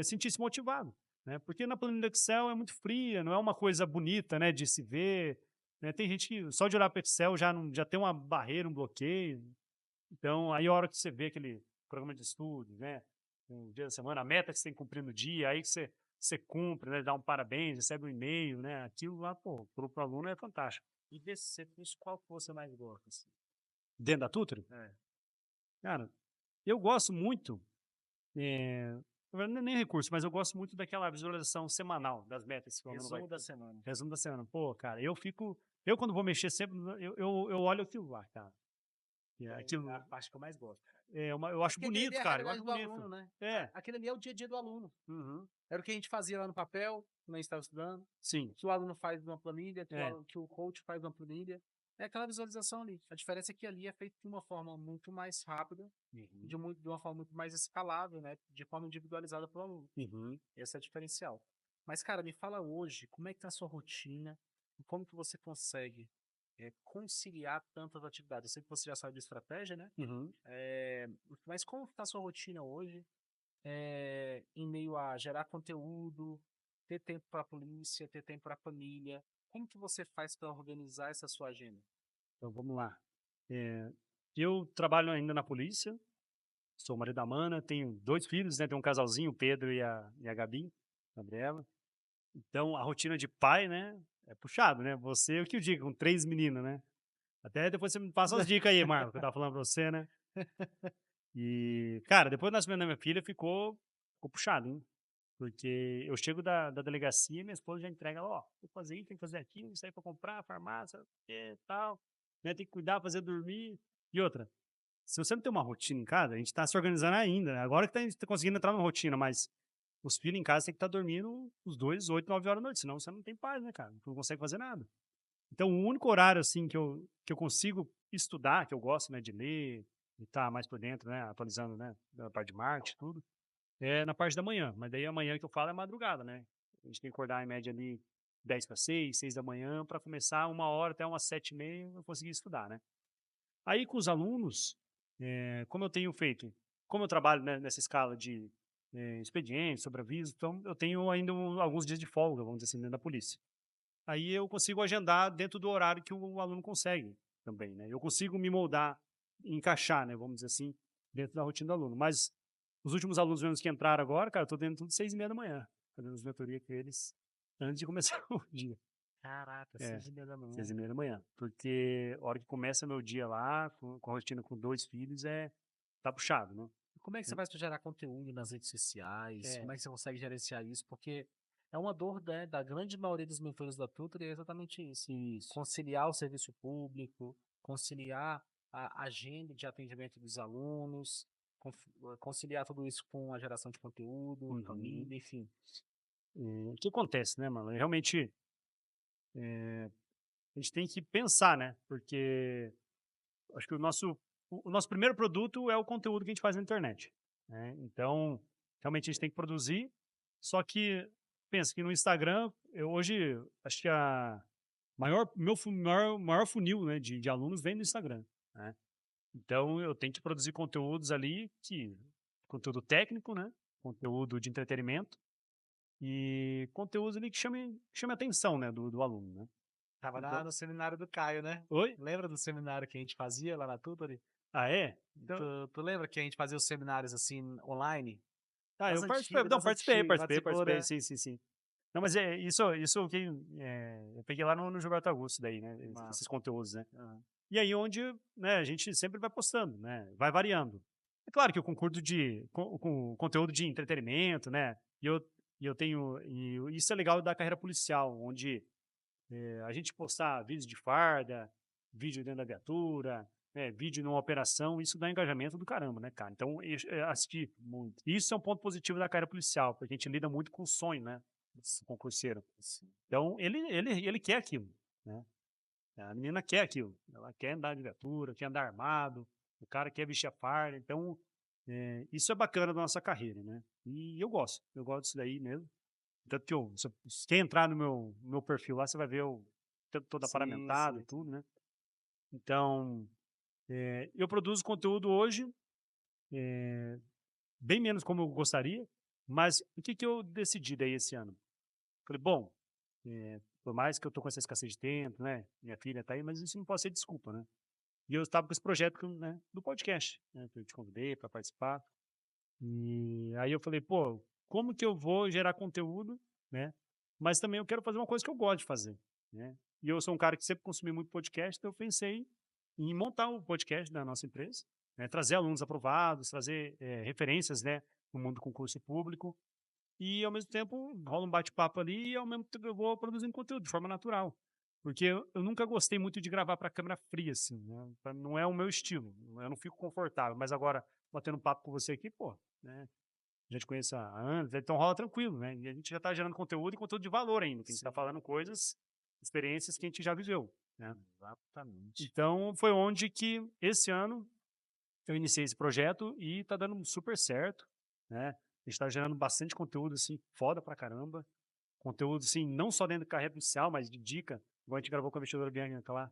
sentisse motivado, né? Porque na planilha do Excel é muito fria, não é uma coisa bonita, né, de se ver, né? Tem gente que só de olhar para o Excel já tem uma barreira, um bloqueio. Então, aí a hora que você vê aquele programa de estudo, né, um dia da semana, a meta que você tem que cumprir no dia, aí que você cumpre, né, dá um parabéns, recebe um e-mail, né, aquilo lá, pô, pro aluno é fantástico. E desse serviço, qual que você mais gosta, assim? Dentro da Tutor, É. cara, eu gosto muito, eh, na verdade não é nem recurso, mas eu gosto muito daquela visualização semanal das metas que o aluno vai Resumo da semana. resumo da semana. Pô, cara, eu quando vou mexer sempre, eu olho aquilo lá, cara. É a Aquilo parte que eu mais gosto. eu acho Porque aquele ali bonito, é a cara, eu acho realidade do bonito. aluno, né? É, Aquele ali é o dia a dia do aluno. uhum, Era o que a gente fazia lá no papel, quando a gente estava estudando, sim, que o aluno faz numa planilha, é, que o coach faz numa planilha. É aquela visualização ali. A diferença é que ali é feito de uma forma muito mais rápida, uhum, de uma forma muito mais escalável, né? De forma individualizada para o aluno. uhum. Esse é o diferencial. Mas, cara, me fala hoje, como é que tá a sua rotina? E como que você consegue conciliar tantas atividades? Eu sei que você já sabe de estratégia, né? Uhum. Mas como que tá a sua rotina hoje? Em meio a gerar conteúdo, ter tempo para a polícia, ter tempo para a família. Como que você faz para organizar essa sua agenda? Então vamos lá. Eh, eu trabalho ainda na polícia, sou marido da Amanda, tenho 2 filhos, né, tenho um casalzinho, o Pedro e a Gabi, Gabriela. Então a rotina de pai, né, é puxado, né, você o que eu digo, com 3 meninas, né. Até depois você me passa as dicas aí, Marlon, que eu estava falando pra você, né. E, cara, depois do nascimento da minha filha ficou puxado, hein. Porque eu chego da delegacia e minha esposa já entrega: "Ó, tem que fazer isso, tem que fazer aquilo, isso aí pra comprar, farmácia, tal, né, tem que cuidar, fazer dormir". E outra, se você não tem uma rotina em casa, a gente tá se organizando ainda, né, agora que a gente tá conseguindo entrar numa rotina, mas os filhos em casa tem que estar dormindo os 2 8, 9 horas da noite, senão você não tem paz, né, cara, não consegue fazer nada. Então o único horário, assim, que eu consigo estudar, que eu gosto, né, de ler, e estar mais por dentro, né, atualizando, né, da parte de marketing, tudo, é na parte da manhã, mas daí amanhã que eu falo é madrugada, né. A gente tem que acordar em média ali 5:50, 6 da manhã para começar 1 hora até umas 7:30 eu conseguir estudar, né. Aí com os alunos, como eu tenho feito, como eu trabalho, né, nessa escala de, expediente, sobreaviso, então eu tenho ainda alguns dias de folga, vamos dizer assim, dentro da polícia. Aí eu consigo agendar dentro do horário que o aluno consegue também, né. Eu consigo me moldar, encaixar, né, vamos dizer assim, dentro da rotina do aluno. Mas os últimos alunos meus que entraram agora, cara, eu tô dentro tudo 6:30 da manhã, fazendo as mentoria com eles antes de começar o dia. Caraca, É, 6:30 da manhã. 6:30 da manhã, porque a hora que começa meu dia lá, com a rotina com 2 filhos, tá puxado, né. Como é que você faz para gerar conteúdo nas redes sociais? É, Como é que você consegue gerenciar isso? Porque É uma dor, né, da grande maioria dos mentores da Tutor, é exatamente isso. Isso. Conciliar o serviço público, conciliar a agenda de atendimento dos alunos, conciliar tudo isso com a geração de conteúdo, Uhum. família, enfim. O que acontece, né, mano? Realmente, a gente tem que pensar, né? Porque acho que o nosso primeiro produto é o conteúdo que a gente faz na internet, né? Então, realmente a gente tem que produzir. Só que pensa que no Instagram, eu hoje acho que a maior funil, né, de alunos vem do Instagram, né? Então eu tenho que produzir conteúdos ali que conteúdo técnico, né? Conteúdo de entretenimento e conteúdos ali que chame a atenção, né, do aluno, né? Tava Então, no seminário do Caio, né? oi? Lembra do seminário que a gente fazia lá na Tutory? Ah, é? Então, Tu lembra que a gente fazia os seminários assim online? eu participei, não, Das antigas, participou, participei, né? sim, sim, sim. Não, mas é isso que eu peguei lá no Gilberto Augusto daí, né? Esses Massa. conteúdos, né? Aham. E aí onde, né, a gente sempre vai postando, né? Vai variando. É claro que eu concordo com conteúdo de entretenimento, né? E eu tenho e isso é legal da carreira policial, onde a gente postar vídeos de farda, vídeo dentro da viatura, né, vídeo numa operação, isso dá engajamento do caramba, né, cara? Então, assistir muito. Isso é um ponto positivo da carreira policial, porque a gente lida muito com o sonho, né? Do concurseiro. Sim. Então, ele quer aquilo, né? A menina quer aquilo. Ela quer andar de viatura, quer andar armado, o cara quer vestir a farda. Então, isso é bacana da nossa carreira, né? E eu gosto disso daí mesmo. Tanto que se quem entrar no meu perfil lá, você vai ver o tanto todo Sim, aparamentado e sim. tudo, né? Então, eu produzo conteúdo hoje, bem menos como eu gostaria, mas o que que eu decidi daí esse ano? Falei, bom, por mais que eu tô com essa escassez de tempo, né? Minha filha tá aí, mas isso não pode ser desculpa, né? E eu estava com esse projeto, né, do podcast, né, que eu te convidei para participar. E aí eu falei, pô, como que eu vou gerar conteúdo, né? Mas também eu quero fazer uma coisa que eu gosto de fazer, né? E eu sou um cara que sempre consumi muito podcast, então eu pensei em montar um podcast da nossa empresa, né? Trazer alunos aprovados, trazer referências, né, no mundo do concurso público. E ao mesmo tempo rola um bate-papo ali e ao mesmo tempo eu vou produzindo conteúdo de forma natural. Porque eu nunca gostei muito de gravar para câmera fria, assim, né? Não é o meu estilo, eu não fico confortável. Mas agora, batendo um papo com você aqui, pô, né? A gente conhece há anos, então rola tranquilo, né? E a gente já está gerando conteúdo e conteúdo de valor ainda, que a gente está Sim, falando coisas, experiências que a gente já viveu, né? exatamente. Então, foi onde que, esse ano, eu iniciei esse projeto e está dando super certo, né? A gente está gerando bastante conteúdo, assim, foda pra caramba. Conteúdo, assim, não só dentro da carreira policial, mas de dica. Igual a gente gravou com a investidora Bianca lá.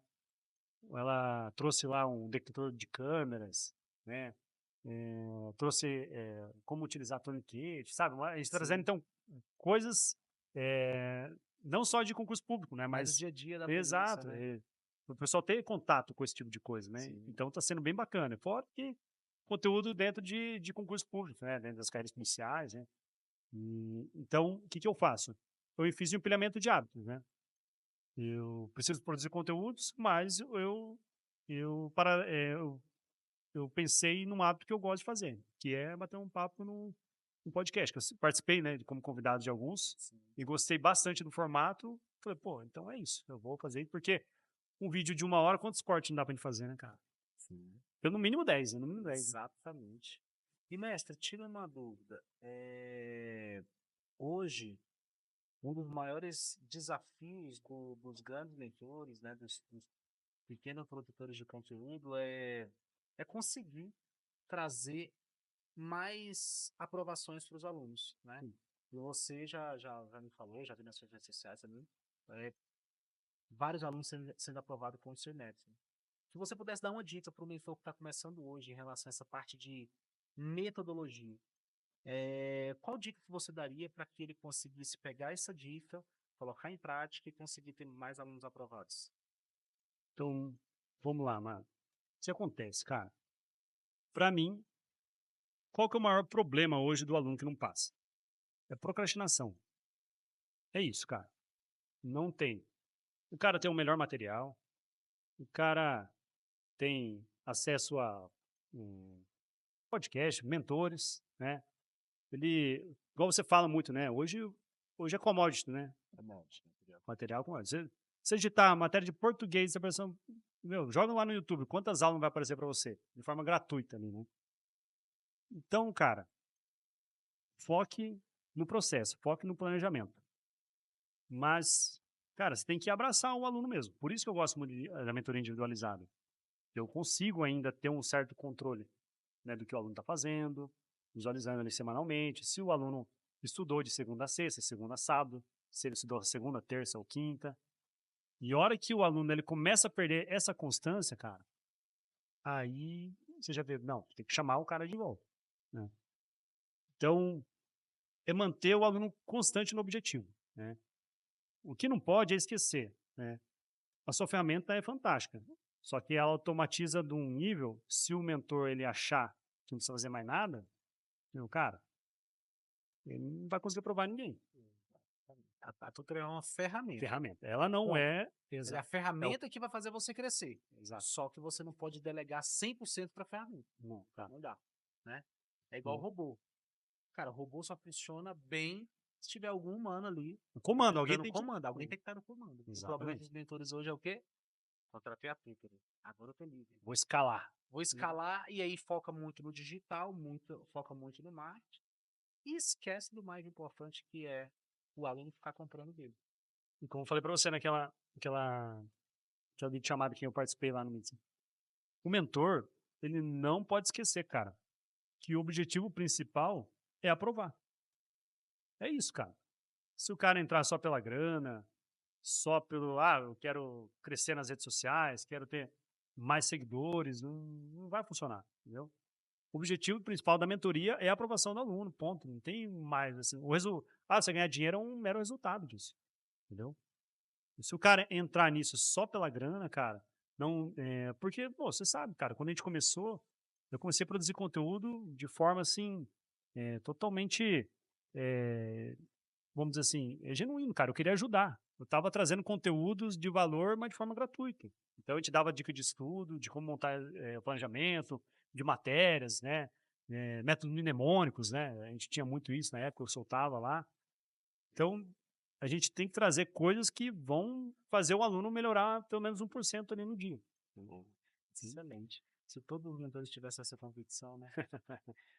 Ela trouxe lá um detector de câmeras, né? Trouxe como utilizar torniquete, sabe? A gente trazendo, Sim. então, coisas não só de concurso público, né? Mais o Mas, dia a dia da polícia, exato, né? o pessoal ter contato com esse tipo de coisa, né? Sim. Então, está sendo bem bacana. Fora que conteúdo dentro de concurso público, né? Dentro das carreiras policiais, né? Então, o que que eu faço? Eu fiz um empilhamento de hábitos, né? Eu preciso produzir conteúdos, mas eu, para, eu pensei num hábito que eu gosto de fazer, que é bater um papo no podcast. Que eu participei, né, como convidado de alguns Sim. e gostei bastante do formato. Falei, pô, então é isso, eu vou fazer, porque um vídeo de 1 hora, quantos cortes não dá pra gente fazer, né, cara? Sim. Pelo mínimo 10, no mínimo 10. Exatamente. E, mestre, tira uma dúvida. Hoje, um dos maiores desafios dos grandes leitores, né, dos pequenos produtores de conteúdo é conseguir trazer mais aprovações para os alunos, né? E você já me falou, já vi nas suas redes sociais também, é, vários alunos sendo aprovados com o Ensino. Se você pudesse dar uma dica para o mentor que está começando hoje em relação a essa parte de metodologia, qual dica que você daria para que ele conseguisse pegar essa dica, colocar em prática e conseguir ter mais alunos aprovados? Então, vamos lá, mano. O que acontece, cara? Pra mim, qual que é o maior problema hoje do aluno que não passa? É procrastinação. É isso, cara. Não tem. O cara tem o melhor material, o cara tem acesso a um podcast, mentores, né? Ele, igual você fala muito, né? Hoje hoje é commodity, né? Commodity, material. Material commodity. Você digitar matéria de português, joga lá no YouTube, quantas aulas vai aparecer para você? De forma gratuita ali, né? Então, cara, foque no processo, foque no planejamento. Mas, cara, você tem que abraçar o aluno mesmo. Por isso que eu gosto muito da mentoria individualizada. Eu consigo ainda ter um certo controle, né, do que o aluno está fazendo, visualizando ele semanalmente. Se o aluno estudou de segunda a sexta, segunda a sábado, se ele estudou segunda, terça ou quinta. E a hora que o aluno ele começa a perder essa constância, cara, aí você já vê, não, tem que chamar o cara de volta, né? Então, é manter o aluno constante no objetivo, né? O que não pode é esquecer, né? A sua ferramenta é fantástica, só que ela automatiza de um nível, se o mentor ele achar que não precisa fazer mais nada, meu cara, ele não vai conseguir provar ninguém. A tutor é uma ferramenta. Ferramenta. Ela não Ponto. é, Ela é a ferramenta que vai fazer você crescer. Exato. Só que você não pode delegar 100% para a ferramenta. Não, tá. Não dá, né? É igual robô. Cara, o robô só funciona bem se tiver algum humano ali Comando, alguém dando tem comando. Alguém tem que estar no comando. O problema Exatamente. dos mentores hoje é o quê? Contratei a Twitter. Agora eu tô livre. Vou escalar. Vou escalar e aí foca muito no digital, foca muito no marketing e esquece do mais importante que é o aluno ficar comprando dele. E como eu falei para você naquela chamada que eu participei lá no Meeting, o mentor, ele não pode esquecer, cara, que o objetivo principal é aprovar. É isso, cara. Se o cara entrar só pela grana, só pelo, eu quero crescer nas redes sociais, quero ter mais seguidores, não vai funcionar, entendeu? O objetivo principal da mentoria é a aprovação do aluno, ponto. Não tem mais, assim, você ganhar dinheiro é um mero resultado disso, entendeu? E se o cara entrar nisso só pela grana, cara, não, porque, pô, você sabe, cara, quando a gente começou, eu comecei a produzir conteúdo de forma, assim, totalmente, vamos dizer assim, genuíno, cara, eu queria ajudar. Eu estava trazendo conteúdos de valor, mas de forma gratuita. Então, eu te dava dica de estudo, de como montar o planejamento, de matérias, né, métodos mnemônicos, né, a gente tinha muito isso na época, eu soltava lá. Então, a gente tem que trazer coisas que vão fazer o aluno melhorar pelo menos 1% ali no dia. Excelente. Se todos os mentores tivessem essa convicção, né?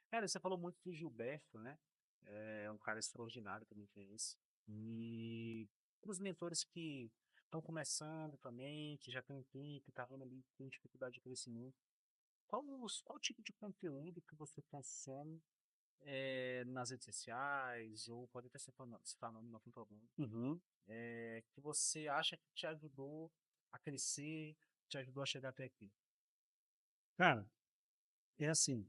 Cara, você falou muito do Gilberto, né? É um cara extraordinário também fez. E para os mentores que estão começando também, que já tem um tempo, que tá vendo ali, tem dificuldade de crescimento, qual tipo de conteúdo que você consome nas redes sociais, ou pode até se falando, não tem problema, Uhum. que você acha que te ajudou a crescer, te ajudou a chegar até aqui? Cara, é assim,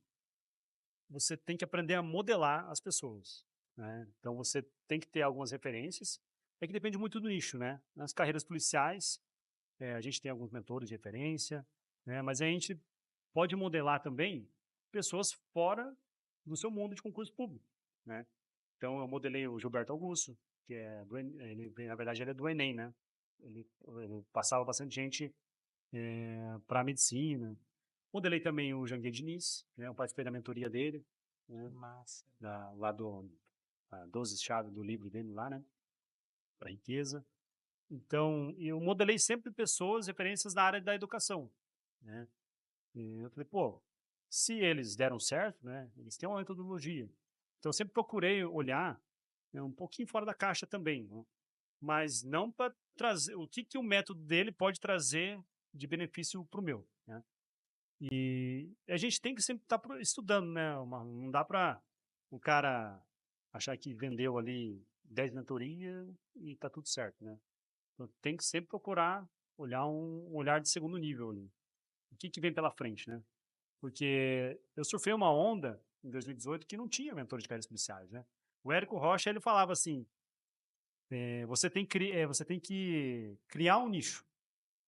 você tem que aprender a modelar as pessoas, né? Então, você tem que ter algumas referências. É que depende muito do nicho, né? Nas carreiras policiais, a gente tem alguns mentores de referência, né? Mas a gente pode modelar também pessoas fora do seu mundo de concurso público, né? Então, eu modelei o Gilberto Augusto, que é na verdade, ele é do Enem, né? Ele passava bastante gente para medicina. Modelei também o Janguier Diniz, né? Eu participei da mentoria dele, né? Massa. Lá do 12 chaves do livro dele lá, né? Para riqueza. Então, eu modelei sempre pessoas, referências na área da educação, né? E eu falei, pô, se eles deram certo, né? Eles têm uma metodologia. Então, eu sempre procurei olhar, né, um pouquinho fora da caixa também, né? Mas não para trazer o que o método dele pode trazer de benefício para o meu, né? E a gente tem que sempre estar estudando, né? Não dá para o cara achar que vendeu ali 10 mentorias e está tudo certo, né? Então, tem que sempre procurar olhar um olhar de segundo nível ali. O que vem pela frente, né? Porque eu surfei uma onda em 2018 que não tinha mentor de carreiras policiais, né? O Érico Rocha, ele falava assim, você tem que criar um nicho,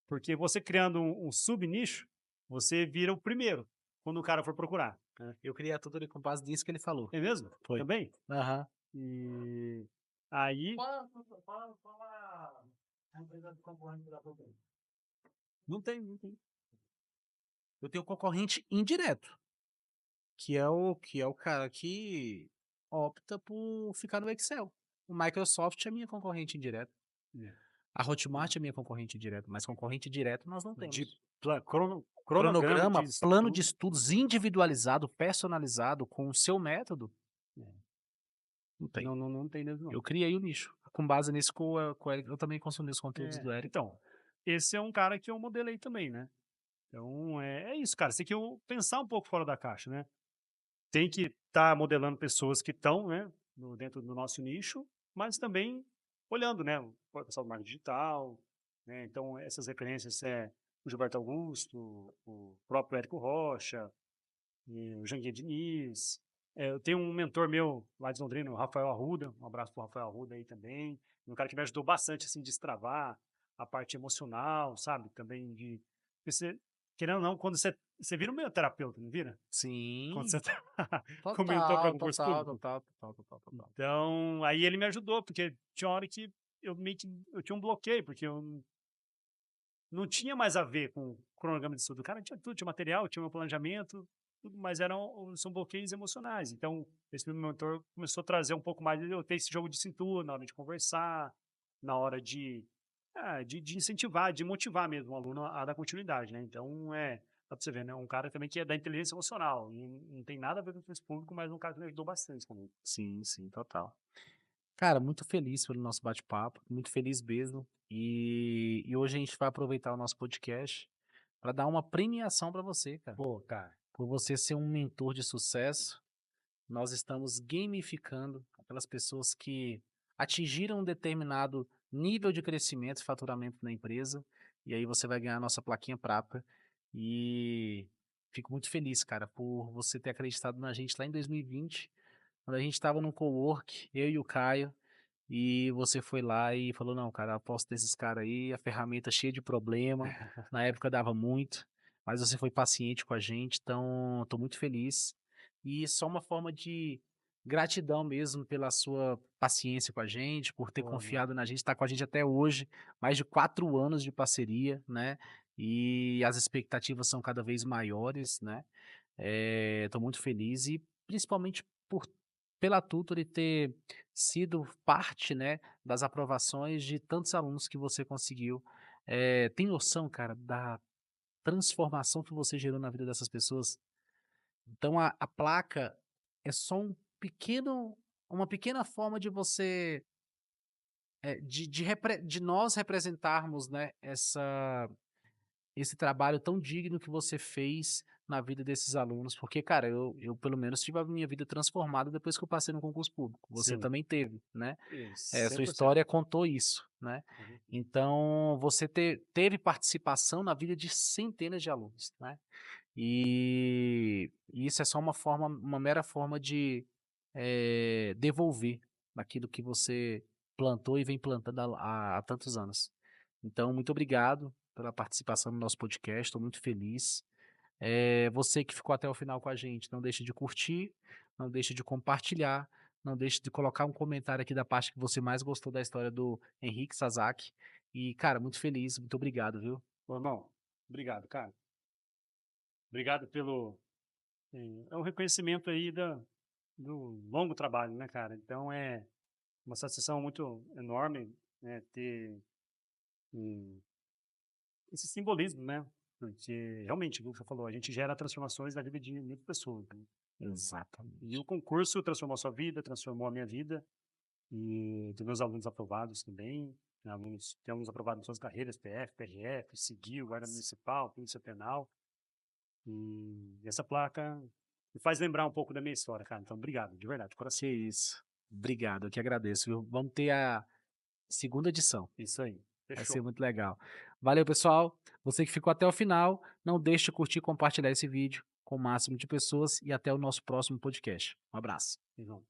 porque você criando um sub-nicho, você vira o primeiro, quando o cara for procurar, né? Eu criei a tutoria com base nisso que ele falou. É mesmo? Foi. Também? Aham. E aí, Fala a empresa de concorrente da Procon. não tem. Eu tenho um concorrente indireto, que é o cara que opta por ficar no Excel. O Microsoft é minha concorrente indireta. É. A Hotmart é minha concorrente indireta, mas concorrente direto nós não temos. De cronograma Cronograma, de plano de estudo. estudos individualizado, personalizado, com o seu método, É. não tem. Não tem mesmo, não. Eu criei o nicho. Com base nisso, com o Eric, eu também consumi os conteúdos do Eric. Então, esse é um cara que eu modelei também, né? Então, é isso, cara. Você tem que pensar um pouco fora da caixa, né? Tem que estar modelando pessoas que estão, né, dentro do nosso nicho, mas também olhando, né, o pessoal do marketing digital, né? Então, essas referências o Gilberto Augusto, o próprio Érico Rocha, e o Janguia Diniz. Eu tenho um mentor meu lá de Londrina, o Rafael Arruda. Um abraço pro Rafael Arruda aí também. Um cara que me ajudou bastante, assim, destravar a parte emocional, sabe? Também de... porque você, querendo ou não, quando você vira um meio terapeuta, não vira? Quando Sim, você tá como mentor para total, concurso total, público. total, total, total, total. Então, aí ele me ajudou, porque tinha hora que eu meio que eu tinha um bloqueio, porque eu não tinha mais a ver com o cronograma de estudo. O cara tinha tudo, tinha material, tinha meu planejamento, tudo, mas são bloqueios emocionais. Então, esse meu mentor começou a trazer um pouco mais de eu ter esse jogo de cintura na hora de conversar, na hora de incentivar, de motivar mesmo o aluno a dar continuidade, né? Então, dá pra você ver, né? Um cara também que é da inteligência emocional. Não tem nada a ver com o concurso público, mas um cara que me ajudou bastante comigo. Sim, sim, total. Cara, muito feliz pelo nosso bate-papo, muito feliz mesmo. E hoje a gente vai aproveitar o nosso podcast para dar uma premiação para você, cara. Pô, cara. Por você ser um mentor de sucesso, nós estamos gamificando aquelas pessoas que atingiram um determinado nível de crescimento e faturamento na empresa. E aí você vai ganhar a nossa plaquinha prata. E fico muito feliz, cara, por você ter acreditado na gente lá em 2020, quando a gente estava no cowork, eu e o Caio. E você foi lá e falou: não, cara, aposto desses caras aí, a ferramenta cheia de problema. Na época dava muito, mas você foi paciente com a gente, então tô muito feliz. E só uma forma de gratidão mesmo pela sua paciência com a gente, por ter Pô, mano. confiado na gente, tá com a gente até hoje, mais de 4 anos de parceria, né? E as expectativas são cada vez maiores, né? Tô muito feliz e principalmente pela Tutor ter sido parte, né, das aprovações de tantos alunos que você conseguiu. Tem noção, cara, da transformação que você gerou na vida dessas pessoas? Então a placa é só uma pequena forma de você, de nós representarmos, né, esse trabalho tão digno que você fez na vida desses alunos, porque, cara, eu pelo menos tive a minha vida transformada depois que eu passei no concurso público. Você Sim. também teve, né? Sua 100%. história contou isso, né? Uhum. Então, você teve participação na vida de centenas de alunos, né? E isso é só uma mera forma de devolver aquilo que você plantou e vem plantando há tantos anos. Então, muito obrigado pela participação no nosso podcast, estou muito feliz. Você que ficou até o final com a gente, não deixe de curtir, não deixe de compartilhar, não deixe de colocar um comentário aqui da parte que você mais gostou da história do Henrique Sasaki. E, cara, muito feliz, muito obrigado, viu? Ô, irmão, obrigado, cara. Obrigado pelo. É um reconhecimento aí do longo trabalho, né, cara? Então é uma satisfação muito enorme, né, ter um- esse simbolismo, né? Porque realmente, como você falou, a gente gera transformações na vida de muitas pessoas, né? E o Exatamente. concurso transformou a sua vida, transformou a minha vida e dos meus alunos aprovados também. Né, tem alunos aprovados em suas carreiras, PF, PRF, Seguiu, Guarda Municipal, Polícia Penal. E essa placa me faz lembrar um pouco da minha história, cara. Então, obrigado, de verdade, de coração. Que isso. Obrigado, eu que agradeço, viu? Vamos ter a segunda edição. Isso aí. Vai ser Fechou. muito legal. Valeu, pessoal. Você que ficou até o final, não deixe de curtir e compartilhar esse vídeo com o máximo de pessoas e até o nosso próximo podcast. Um abraço. Então,